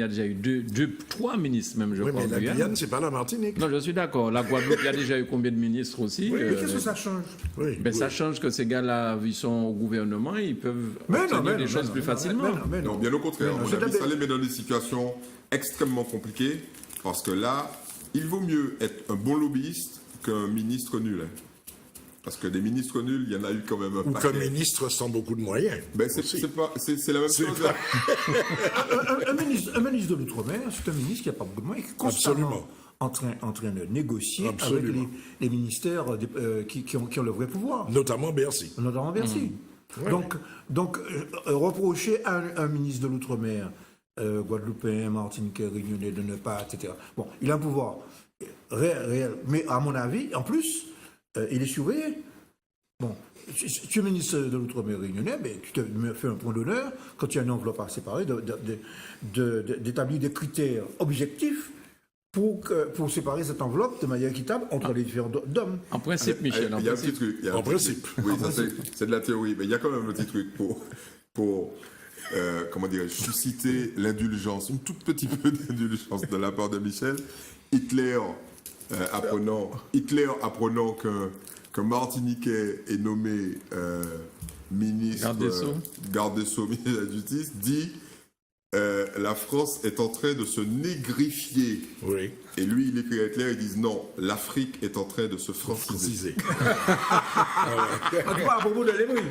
S1: déjà eu trois ministres même, je
S3: Oui,
S1: crois.
S3: mais
S1: en
S3: la
S1: Guyane.
S3: Guyane, c'est pas la Martinique.
S1: Non, je suis d'accord. La Guadeloupe, il y a déjà eu combien de ministres aussi
S2: Mais qu'est-ce que ça change?
S3: Oui.
S1: Ben, ça change que ces gars-là, ils sont au gouvernement, ils peuvent obtenir des choses plus facilement.
S4: Non, bien au contraire.
S2: Mais non,
S4: À mon
S2: c'est
S4: avis,
S2: d'abord-
S4: ça les met dans des situations extrêmement compliquées, parce que là, il vaut mieux être un bon lobbyiste qu'un ministre nul. Hein. Parce que des ministres nuls, il y en a eu quand même un
S3: Ou
S4: paquet.
S3: comme ministre sans beaucoup de moyens.
S4: Ben, c'est la même chose.
S2: Un ministre de l'Outre-mer, c'est un ministre qui n'a pas beaucoup de moyens, qui est constamment
S3: Absolument.
S2: en train de négocier
S3: Absolument.
S2: avec les ministères qui ont le vrai pouvoir.
S3: Notamment Bercy.
S2: Notamment Bercy. Donc, reprocher à un ministre de l'Outre-mer, guadeloupéen, martiniquais, réunionnais, de ne pas, etc. Bon, il a un pouvoir réel. Mais à mon avis, en plus, il est surveillé. Bon, si tu es ministre de l'Outre-mer réunionnais, ben, tu te fais un point d'honneur, quand tu as une enveloppe à séparer, d'établir des critères objectifs pour séparer cette enveloppe de manière équitable entre les différents hommes.
S1: En principe, Michel, en
S4: Il y a un petit
S1: principe.
S4: truc. il y a un
S3: En
S4: petit
S3: principe.
S4: truc. Oui, ça c'est de la théorie, mais il y a quand même un petit truc pour comment dirais-je, susciter l'indulgence, une toute petite peu d'indulgence de la part de Michel. Hitler apprenant qu'un Martiniquais est nommé ministre, garde des Sceaux, ministre de la Justice, dit la France est en train de se négrifier.
S3: Oui.
S4: Et lui, il écrit à Hitler, ils disent non, l'Afrique est en train de se franciser.
S3: Francisé.
S2: En tout cas, à propos de l'Emery.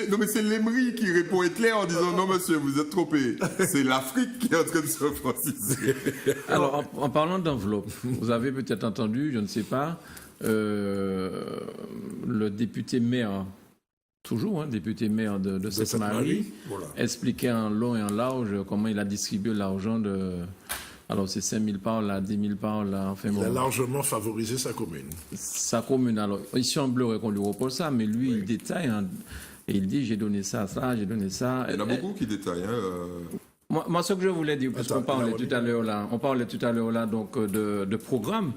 S4: Non, mais c'est Lémery qui répond à Hitler en disant non, monsieur, vous êtes trompé. C'est l'Afrique qui est en train de se franciser.
S1: Alors, en parlant d'enveloppe, vous avez peut-être entendu, je ne sais pas, le député maire, toujours, député maire de Sainte-Marie,
S3: Voilà.
S1: expliquait en long et en large comment il a distribué l'argent de... Alors, c'est 5 000 parts là, 10 000 parts là, enfin
S3: Il a
S1: bon.
S3: largement favorisé sa commune.
S1: Sa commune, alors, il semblerait qu'on lui reproche ça, mais lui, il détaille, et il dit, j'ai donné ça, j'ai donné ça.
S4: Il y en a beaucoup qui détaillent.
S1: Moi, ce que je voulais dire, parce
S3: Attends,
S1: qu'on parlait
S3: là,
S1: tout à l'heure là, donc de programme.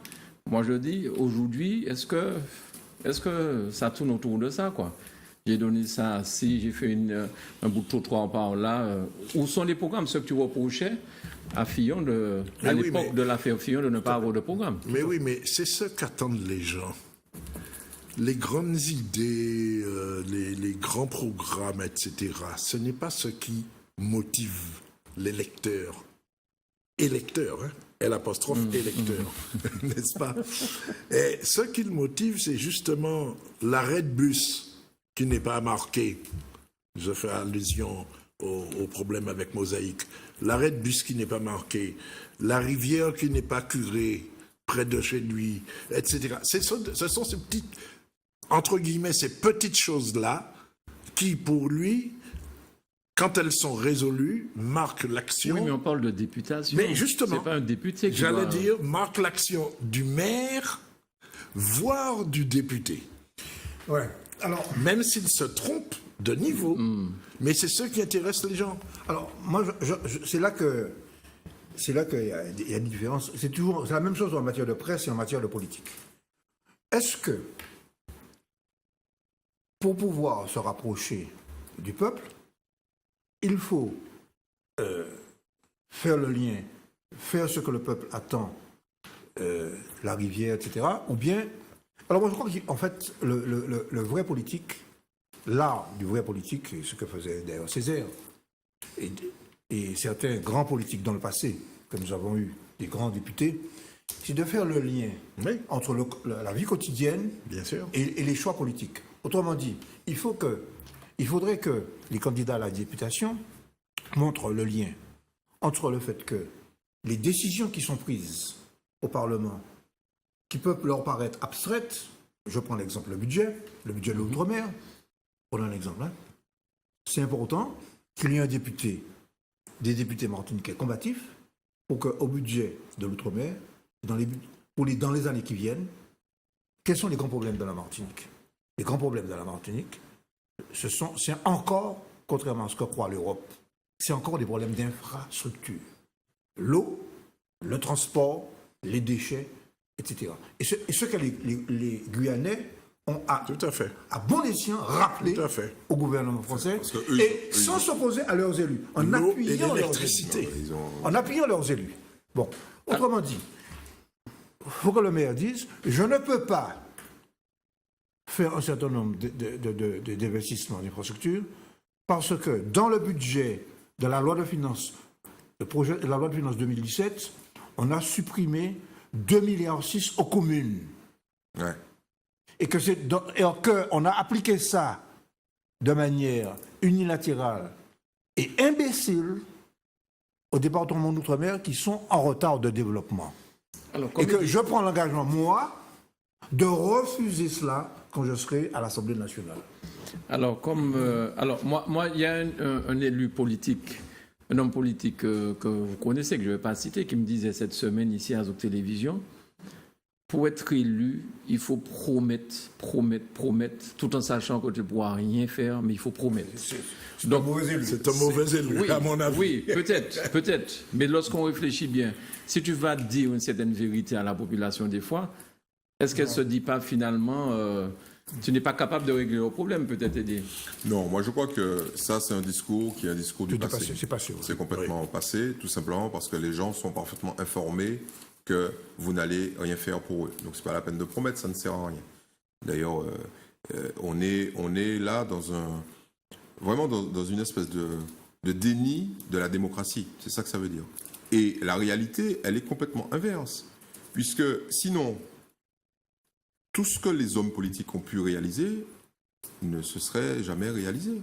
S1: Moi, je dis aujourd'hui, est-ce que ça tourne autour de ça, quoi? J'ai donné ça, si j'ai fait un bout de trottoir par là. Où sont les programmes? Ce que tu reprochais à Fillon, à
S3: oui,
S1: l'époque
S3: mais-
S1: de l'affaire Fillon, de ne pas avoir de programme.
S3: Mais oui, mais c'est ce qu'attendent les gens. les grandes idées, les grands programmes, etc., ce n'est pas ce qui motive les lecteurs. Électeurs, hein? L'apostrophe électeur, n'est-ce pas? Et ce qui le motive, c'est justement l'arrêt de bus qui n'est pas marqué. Je fais allusion au problème avec Mosaïque. L'arrêt de bus qui n'est pas marqué, la rivière qui n'est pas curée près de chez lui, etc. Ce sont ces petites, entre guillemets, ces petites choses-là qui, pour lui, quand elles sont résolues, marquent l'action.
S1: Oui, mais on parle de députation.
S3: Mais justement,
S1: c'est pas un député qui
S3: j'allais
S1: doit...
S3: dire, marque l'action du maire, voire du député.
S2: Ouais. Alors,
S3: Même s'il se trompe de niveau, mais c'est ce qui intéresse les gens.
S2: alors moi, c'est là que il y a une différence. C'est la même chose en matière de presse et en matière de politique. Est-ce que, pour pouvoir se rapprocher du peuple, il faut faire le lien, faire ce que le peuple attend, la rivière, etc. Ou bien... Alors moi je crois qu'en fait, le vrai politique, l'art du vrai politique, ce que faisait d'ailleurs Césaire, et certains grands politiques dans le passé, que nous avons eu, des grands députés, c'est de faire le lien
S3: Oui.
S2: entre la vie quotidienne
S3: Bien sûr.
S2: et les choix politiques. Autrement dit, il faudrait que les candidats à la députation montrent le lien entre le fait que les décisions qui sont prises au Parlement, qui peuvent leur paraître abstraites, je prends l'exemple le budget de l'outre-mer, prenons un exemple, hein. C'est important qu'il y ait des députés martiniquais combatifs, pour qu'au budget de l'outre-mer, dans les années qui viennent, quels sont les grands problèmes de la Martinique? Les grands problèmes de la Martinique, c'est encore, contrairement à ce que croit l'Europe, c'est encore des problèmes d'infrastructure. L'eau, le transport, les déchets, etc. Et ce que les Guyanais ont
S3: Tout à fait.
S2: à bon escient rappelé
S3: Tout à fait.
S2: au gouvernement français,
S4: Parce que eux,
S2: et
S4: ils-
S2: sans s'opposer à leurs élus, en
S3: L'eau et
S2: appuyant leurs
S3: l'électricité.
S2: élus.
S4: Ils ont...
S2: En appuyant leurs élus. Bon, autrement dit, il faut que le maire dise, je ne peux pas faire un certain nombre d'investissements d'infrastructures parce que dans le budget de la loi de finances, la loi de finances 2017, on a supprimé 2,6 milliards aux communes.
S4: Ouais.
S2: Et qu'on a appliqué ça de manière unilatérale et imbécile aux départements d'outre-mer qui sont en retard de développement.
S1: Alors,
S2: Et
S1: comme
S2: que
S1: il dit-
S2: je prends l'engagement, moi, de refuser cela quand je serai à l'Assemblée nationale.
S1: Alors, moi, il y a un élu politique, un homme politique que vous connaissez, que je ne vais pas citer, qui me disait cette semaine ici à Zouk Télévision, pour être élu, il faut promettre, tout en sachant que tu ne pourras rien faire, mais il faut promettre. Donc,
S3: C'est un mauvais élu,
S1: oui,
S3: à mon avis.
S1: oui, peut-être. Mais lorsqu'on réfléchit bien, si tu vas dire une certaine vérité à la population des fois, est-ce qu'elle ne se dit pas finalement, tu n'es pas capable de régler le problème, peut-être, Eddie?
S4: Non, moi je crois que ça c'est un discours qui est un discours du passé.
S2: C'est passé. Oui.
S4: C'est complètement au passé, tout simplement parce que les gens sont parfaitement informés que vous n'allez rien faire pour eux. Donc c'est pas la peine de promettre, ça ne sert à rien. D'ailleurs, on est là vraiment dans une espèce de déni de la démocratie. C'est ça que ça veut dire. Et la réalité, elle est complètement inverse. Puisque sinon, tout ce que les hommes politiques ont pu réaliser ne se serait jamais réalisé.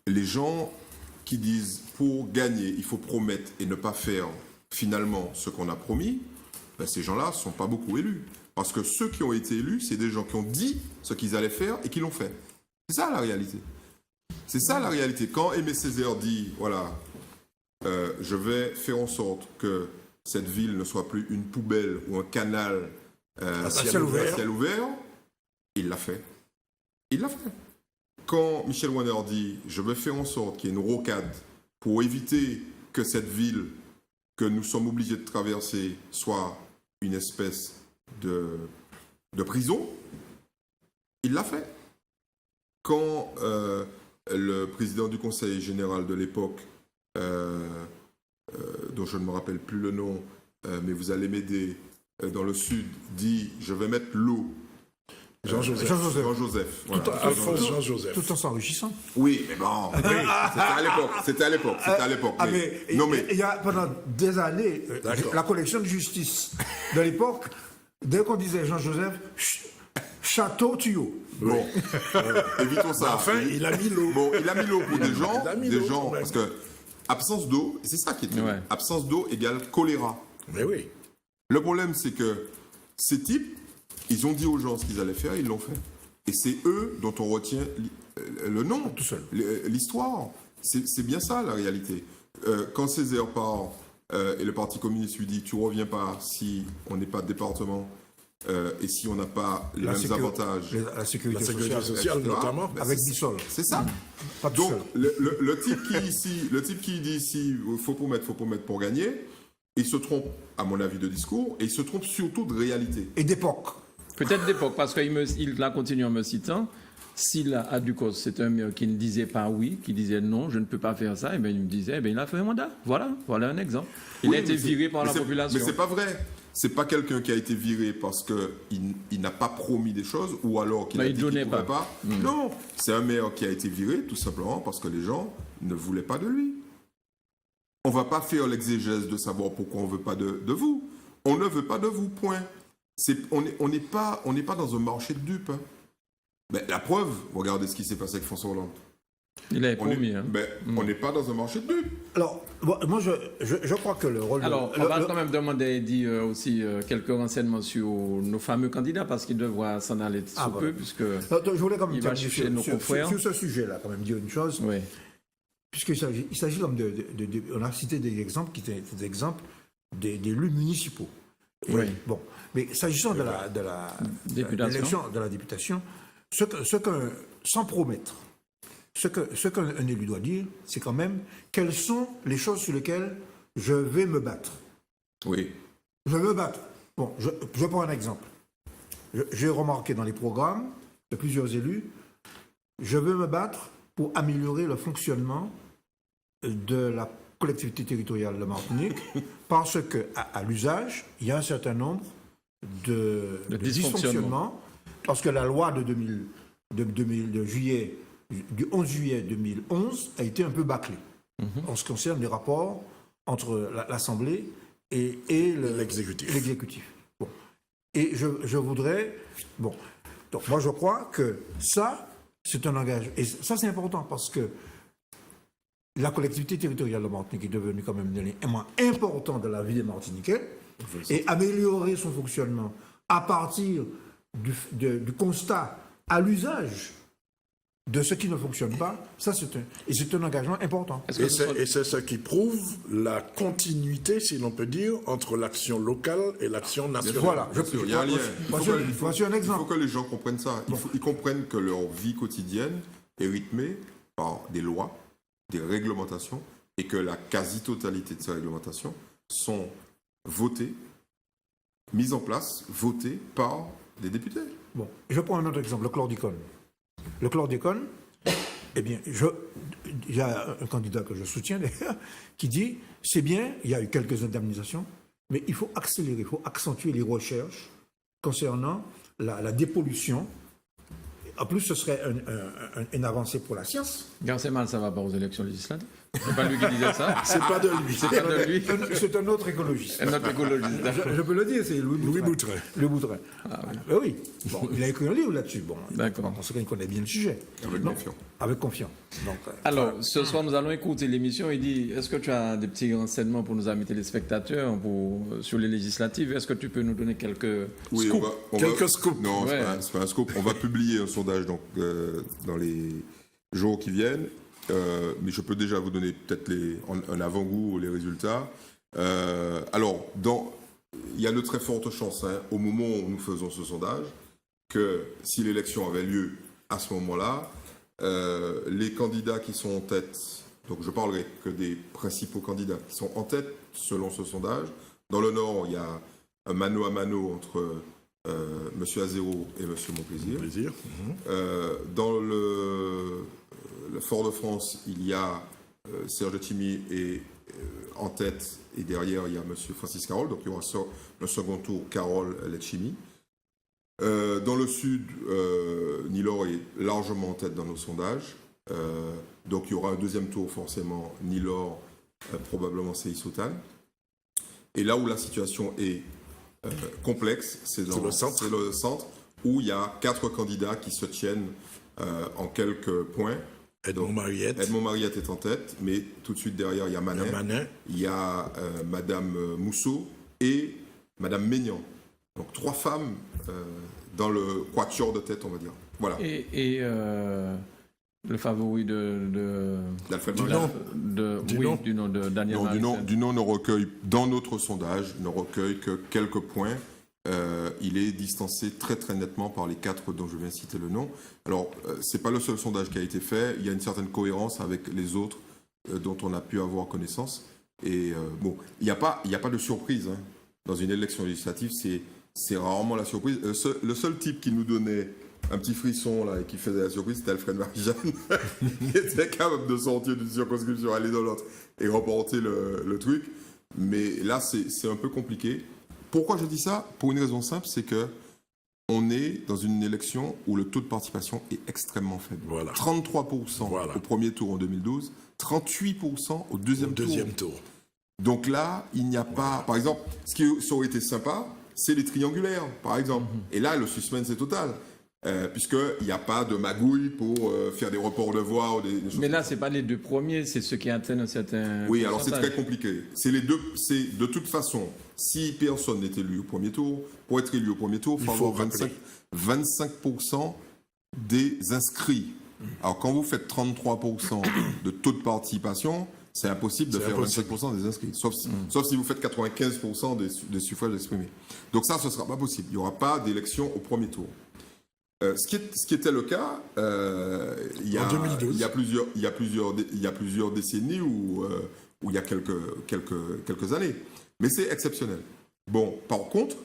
S4: Les gens qui disent pour gagner, il faut promettre et ne pas faire finalement ce qu'on a promis, ben ces gens-là ne sont pas beaucoup élus. Parce que ceux qui ont été élus, c'est des gens qui ont dit ce qu'ils allaient faire et qui l'ont fait. C'est ça la réalité. C'est ça la réalité. Quand Aimé Césaire dit, voilà, je vais faire en sorte que cette ville ne soit plus une poubelle ou un canal à ciel ouvert, il l'a fait. Il l'a fait. Quand Michel Warner dit, je vais faire en sorte qu'il y ait une rocade pour éviter que cette ville que nous sommes obligés de traverser soit une espèce de prison, il l'a fait. Quand le président du conseil général de l'époque, dont je ne me rappelle plus le nom, mais vous allez m'aider, dans le sud, dit « je vais mettre l'eau
S3: Jean-Joseph.
S4: Jean-Joseph. Voilà.
S3: Alphonse Jean-Joseph.
S2: Tout en s'enrichissant.
S4: Oui, mais bon, c'était à l'époque.
S2: Ah,
S4: Mais-
S2: mais
S4: non, mais
S2: il y a pendant des années,
S3: D'accord.
S2: la collection de justice de l'époque, dès qu'on disait Jean-Joseph, château tuyau.
S4: bon, évitons ça.
S3: Enfin, il a mis l'eau.
S4: Bon, il a mis l'eau pour des gens,
S3: Il a mis l'eau, quand même.
S4: parce que absence d'eau, c'est ça qui est terrible.
S1: Ouais.
S4: Absence d'eau égale choléra.
S3: Mais oui.
S4: Le problème, c'est que ces types, ils ont dit aux gens ce qu'ils allaient faire, ils l'ont fait. Et c'est eux dont on retient le nom,
S2: Tout seul.
S4: l'histoire. C'est bien ça, la réalité. Quand Césaire part, et le Parti communiste lui dit « Tu reviens pas si on n'est pas département et si on n'a pas les mêmes avantages. »
S2: La sécurité,
S3: La sécurité sociale,
S4: etc.
S3: notamment.
S4: Ben,
S2: avec
S4: c'est-
S2: Bissol.
S4: C'est ça.
S2: Pas tout
S4: Donc,
S2: seul.
S4: le type qui dit ici, faut promettre pour gagner, il se trompe, à mon avis, de discours, et il se trompe surtout de réalité.
S2: Et d'époque.
S1: Peut-être d'époque, parce qu'il a continué en me citant. S'il a Ducos, c'est un maire qui ne disait pas oui, qui disait non, je ne peux pas faire ça, et bien il me disait, il a fait un mandat. Voilà un exemple. Il
S4: Oui,
S1: a été
S4: mais c'est-
S1: viré par
S4: mais
S1: la
S4: c'est-
S1: population.
S4: Mais c'est pas vrai. C'est pas quelqu'un qui a été viré parce qu'il n'a pas promis des choses ou alors qu'il
S1: Non,
S4: a
S1: il
S4: dit qu'il
S1: donnait
S4: ne pourrait
S1: pas.
S4: pas. Non, c'est un maire qui a été viré tout simplement parce que les gens ne voulaient pas de lui. On va pas faire l'exégèse de savoir pourquoi on veut pas de vous. On ne veut pas de vous, point. On n'est pas dans un marché de dupes. Hein. Ben, la preuve, regardez ce qui s'est passé avec François Hollande.
S1: Il avait
S4: On est-
S1: promis. Hein.
S4: ben, on n'est pas dans un marché de dupes.
S2: Alors, bon, moi, je crois que le rôle...
S1: Alors, on va quand même demander à Eddie aussi quelques renseignements sur nos fameux candidats, parce qu'il devra s'en aller sous
S2: Ah,
S1: peu,
S2: voilà.
S1: puisque...
S2: Je voulais quand même
S1: Il va
S2: terminer
S1: chercher nos confrères.
S2: sur ce sujet-là, quand même dire une chose.
S1: Oui.
S2: Puisqu'il s'agit comme on a cité des exemples qui étaient des exemples d'élus municipaux. Et,
S1: Oui.
S2: bon, mais s'agissant de
S1: Députation.
S2: l'élection de la députation, sans promettre, ce qu'un élu doit dire, c'est quand même quelles sont les choses sur lesquelles je vais me battre.
S4: Oui.
S2: Je veux me battre. Bon, je prends un exemple. J'ai remarqué dans les programmes de plusieurs élus, je veux me battre pour améliorer le fonctionnement de la collectivité territoriale de Martinique, parce que à l'usage, il y a un certain nombre de dysfonctionnements, parce que la loi du 11 juillet 2011 a été un peu bâclée en ce qui concerne les rapports entre l'Assemblée et l'exécutif. Bon. Et je voudrais... Bon. Donc moi je crois que ça, c'est un engagement. Et ça c'est important parce que la collectivité territoriale de Martinique est devenue quand même un élément important de la vie des Martiniquais. Et améliorer son fonctionnement à partir du constat à l'usage de ce qui ne fonctionne pas, ça c'est un engagement important.
S3: Et c'est ce qui prouve la continuité, si l'on peut dire, entre l'action locale et l'action nationale.
S2: Voilà,
S4: Bien sûr, il y a un lien.
S2: Voici un
S4: Il faut
S2: exemple.
S4: que les gens comprennent ça. Ils comprennent que leur vie quotidienne est rythmée par des lois, des réglementations, et que la quasi-totalité de ces réglementations sont votées, mises en place, votées par des députés.
S2: Bon, je prends un autre exemple, le chlordécone. Le chlordécone, eh bien, il y a un candidat que je soutiens d'ailleurs, qui dit, c'est bien, il y a eu quelques indemnisations, mais il faut accélérer, il faut accentuer les recherches concernant la dépollution. En plus, ce serait une avancée pour la science.
S1: Garcet Mal, ça va pas aux élections législatives. C'est pas lui qui disait ça.
S3: C'est pas de lui.
S1: C'est pas de lui.
S2: C'est un autre écologiste.
S1: Un autre écologiste.
S2: Je peux le dire, c'est Louis
S3: Boutrin.
S2: Louis Boutrin. Ben oui. Bon, il a écrit un livre là-dessus. Bon,
S1: D'accord.
S2: on sait qu'il connaît bien le sujet.
S4: Avec
S2: Non,
S4: confiance.
S2: Avec confiance. Donc,
S1: Alors, ce soir, nous allons écouter l'émission. Il dit, est-ce que tu as des petits renseignements pour nos amis téléspectateurs sur les législatives? Est-ce que tu peux nous donner quelques
S4: Oui,
S1: scoops?
S3: Quelques scoops.
S4: Non,
S1: Ouais.
S4: c'est pas un scoop. On va publier un sondage dans les jours qui viennent. Mais je peux déjà vous donner peut-être un avant-goût, les résultats. Alors, il y a de très fortes chances, au moment où nous faisons ce sondage, que si l'élection avait lieu à ce moment-là, les candidats qui sont en tête, donc je parlerai que des principaux candidats qui sont en tête selon ce sondage. Dans le Nord, il y a un mano à mano entre M. Azero et M. Monplaisir.
S3: Plaisir.
S4: Dans le Fort-de-France, il y a Serge Timi en tête, et derrière il y a M. Francis Carole, donc il y aura un second tour Carole Letchimi. Dans le sud, Nilor est largement en tête dans nos sondages. Donc il y aura un deuxième tour forcément, Nilor, probablement Seï-Sultan. Et là où la situation est complexe, c'est le centre, où il y a 4 candidats qui se tiennent en quelques points.
S3: Edmond Mariette.
S4: Edmond Mariette est en tête, mais tout de suite derrière, il y a Manet. Il y a Madame Mousseau et Madame Maignan. Donc 3 femmes dans le quatuor de tête, on va dire. Voilà.
S1: Et le favori
S4: d'Alfred
S1: Dunon de Daniel Marissen.
S4: Dunon ne recueille, dans notre sondage, ne recueille que quelques points. Il est distancé très très nettement par les 4 dont je viens de citer le nom. Alors, c'est pas le seul sondage qui a été fait. Il y a une certaine cohérence avec les autres dont on a pu avoir connaissance. Et bon, il n'y a pas de surprise. Hein. Dans une élection législative, c'est rarement la surprise. Le seul type qui nous donnait un petit frisson là et qui faisait la surprise, c'était Alfred Marie-Jeanne, qui était capable de sortir d'une circonscription, aller dans l'autre et remporter le truc. Mais là, c'est un peu compliqué. Pourquoi je dis ça? Pour une raison simple, c'est que on est dans une élection où le taux de participation est extrêmement faible.
S3: Voilà.
S4: 33% au premier tour en 2012, 38% au deuxième tour. Donc là, il n'y a pas... Par exemple, ce qui aurait été sympa, c'est les triangulaires, par exemple. Et là, le suspense est total. Puisqu'il n'y a pas de magouille pour faire des reports de voix ou des choses.
S1: Mais là, ce n'est pas les 2 premiers, c'est ceux qui atteignent un certain...
S4: Oui, alors c'est très compliqué. C'est les deux. C'est de toute façon, si personne n'est élu au premier tour, pour être élu au premier tour, il faut avoir 25% des inscrits. Alors quand vous faites 33% de taux de participation, c'est impossible de faire 25% des inscrits, sauf si vous faites 95% des suffrages exprimés. Donc ça, ce ne sera pas possible. Il n'y aura pas d'élection au premier tour. Ce qui était le cas il y a plusieurs décennies ou il y a quelques années. Mais c'est exceptionnel. Bon, par contre,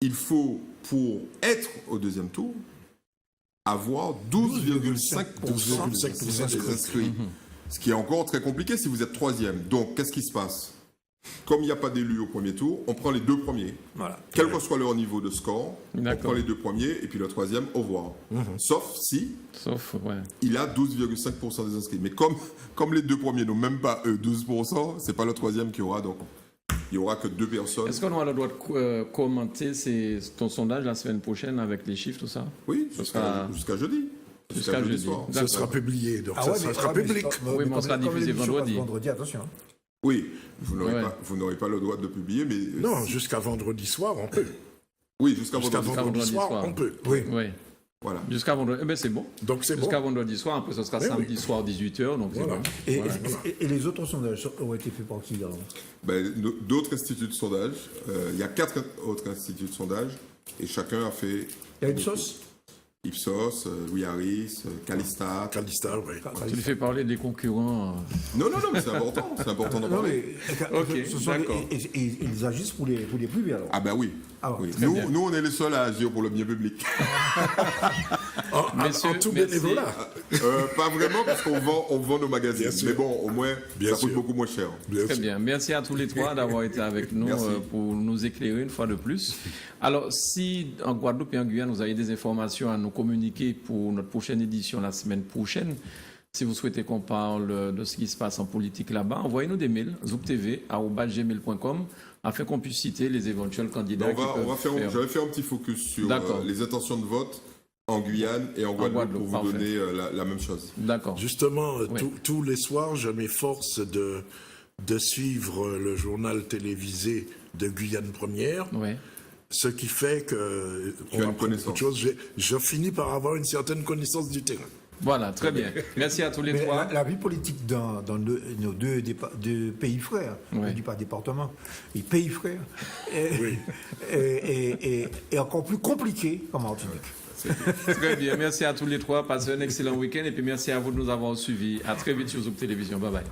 S4: il faut, pour être au deuxième tour, avoir 12,5% des inscrits. Ce qui est encore très compliqué si vous êtes troisième. Donc, qu'est-ce qui se passe? Comme il n'y a pas d'élus au premier tour, on prend les 2 premiers. Voilà. Quel que soit leur niveau de score, on prend les 2 premiers et puis le troisième, au revoir. Sauf si il a 12,5% des inscrits. Mais comme les 2 premiers n'ont même pas 12%, c'est pas le troisième qui aura. Donc, il n'y aura que 2 personnes.
S1: Est-ce qu'on aura le droit de commenter ton sondage la semaine prochaine avec les chiffres, tout ça?
S4: Oui, jusqu'à jeudi.
S1: Jusqu'à jeudi.
S3: Ce sera publié, donc ça sera public.
S1: Oui, mais on sera diffusé vendredi.
S2: Vendredi, attention.
S4: Oui, vous n'aurez pas le droit de le publier, mais...
S3: Non, jusqu'à vendredi soir, on peut.
S4: Oui, jusqu'à vendredi
S3: soir, on peut. Oui.
S4: Voilà.
S1: Jusqu'à vendredi. Eh bien, c'est bon.
S3: Donc, c'est
S1: jusqu'à vendredi soir, après, ce sera samedi soir, 18h. Donc,
S2: voilà. Et les autres sondages ont été faits par qui, alors?
S4: D'autres instituts de sondage. Il y a 4 autres instituts de sondage, et chacun a fait...
S2: Il y a une sauce?
S4: Ipsos, Louis Harris, Calista.
S3: Calista, oui.
S1: Tu lui fais parler des concurrents.
S4: Non, mais c'est important. C'est important d'en parler.
S2: Ils agissent pour les privés, alors?
S4: Ah ben oui. Oui. Nous, on est les seuls à agir pour le bien public.
S3: en tout bénévolat.
S4: Pas vraiment, parce qu'on vend nos magazines. Mais bon, au moins, ça coûte beaucoup moins cher.
S1: Très bien. Merci à tous les 3 d'avoir été avec nous pour nous éclairer une fois de plus. Alors, si en Guadeloupe et en Guyane, vous avez des informations à nous communiquer pour notre prochaine édition la semaine prochaine, si vous souhaitez qu'on parle de ce qui se passe en politique là-bas, envoyez-nous des mails, zouptv@gmail.com, afin qu'on puisse citer les éventuels candidats.
S4: Je vais faire un petit focus sur les intentions de vote en Guyane et en Guadeloupe pour vous donner la même chose.
S1: D'accord.
S3: Justement, tous les soirs, je m'efforce de suivre le journal télévisé de Guyane Première.
S1: Oui.
S3: Ce qui fait que je finis par avoir une certaine connaissance du terrain.
S1: Voilà, très bien. Merci à tous les 3.
S2: La vie politique dans nos deux pays frères, je ne dis pas département, les pays frères, est encore plus compliquée qu'en Martinique.
S1: Très bien, merci à tous les 3. Passez un excellent week-end et puis merci à vous de nous avoir suivis. À très vite sur Zouk Télévision. Bye bye.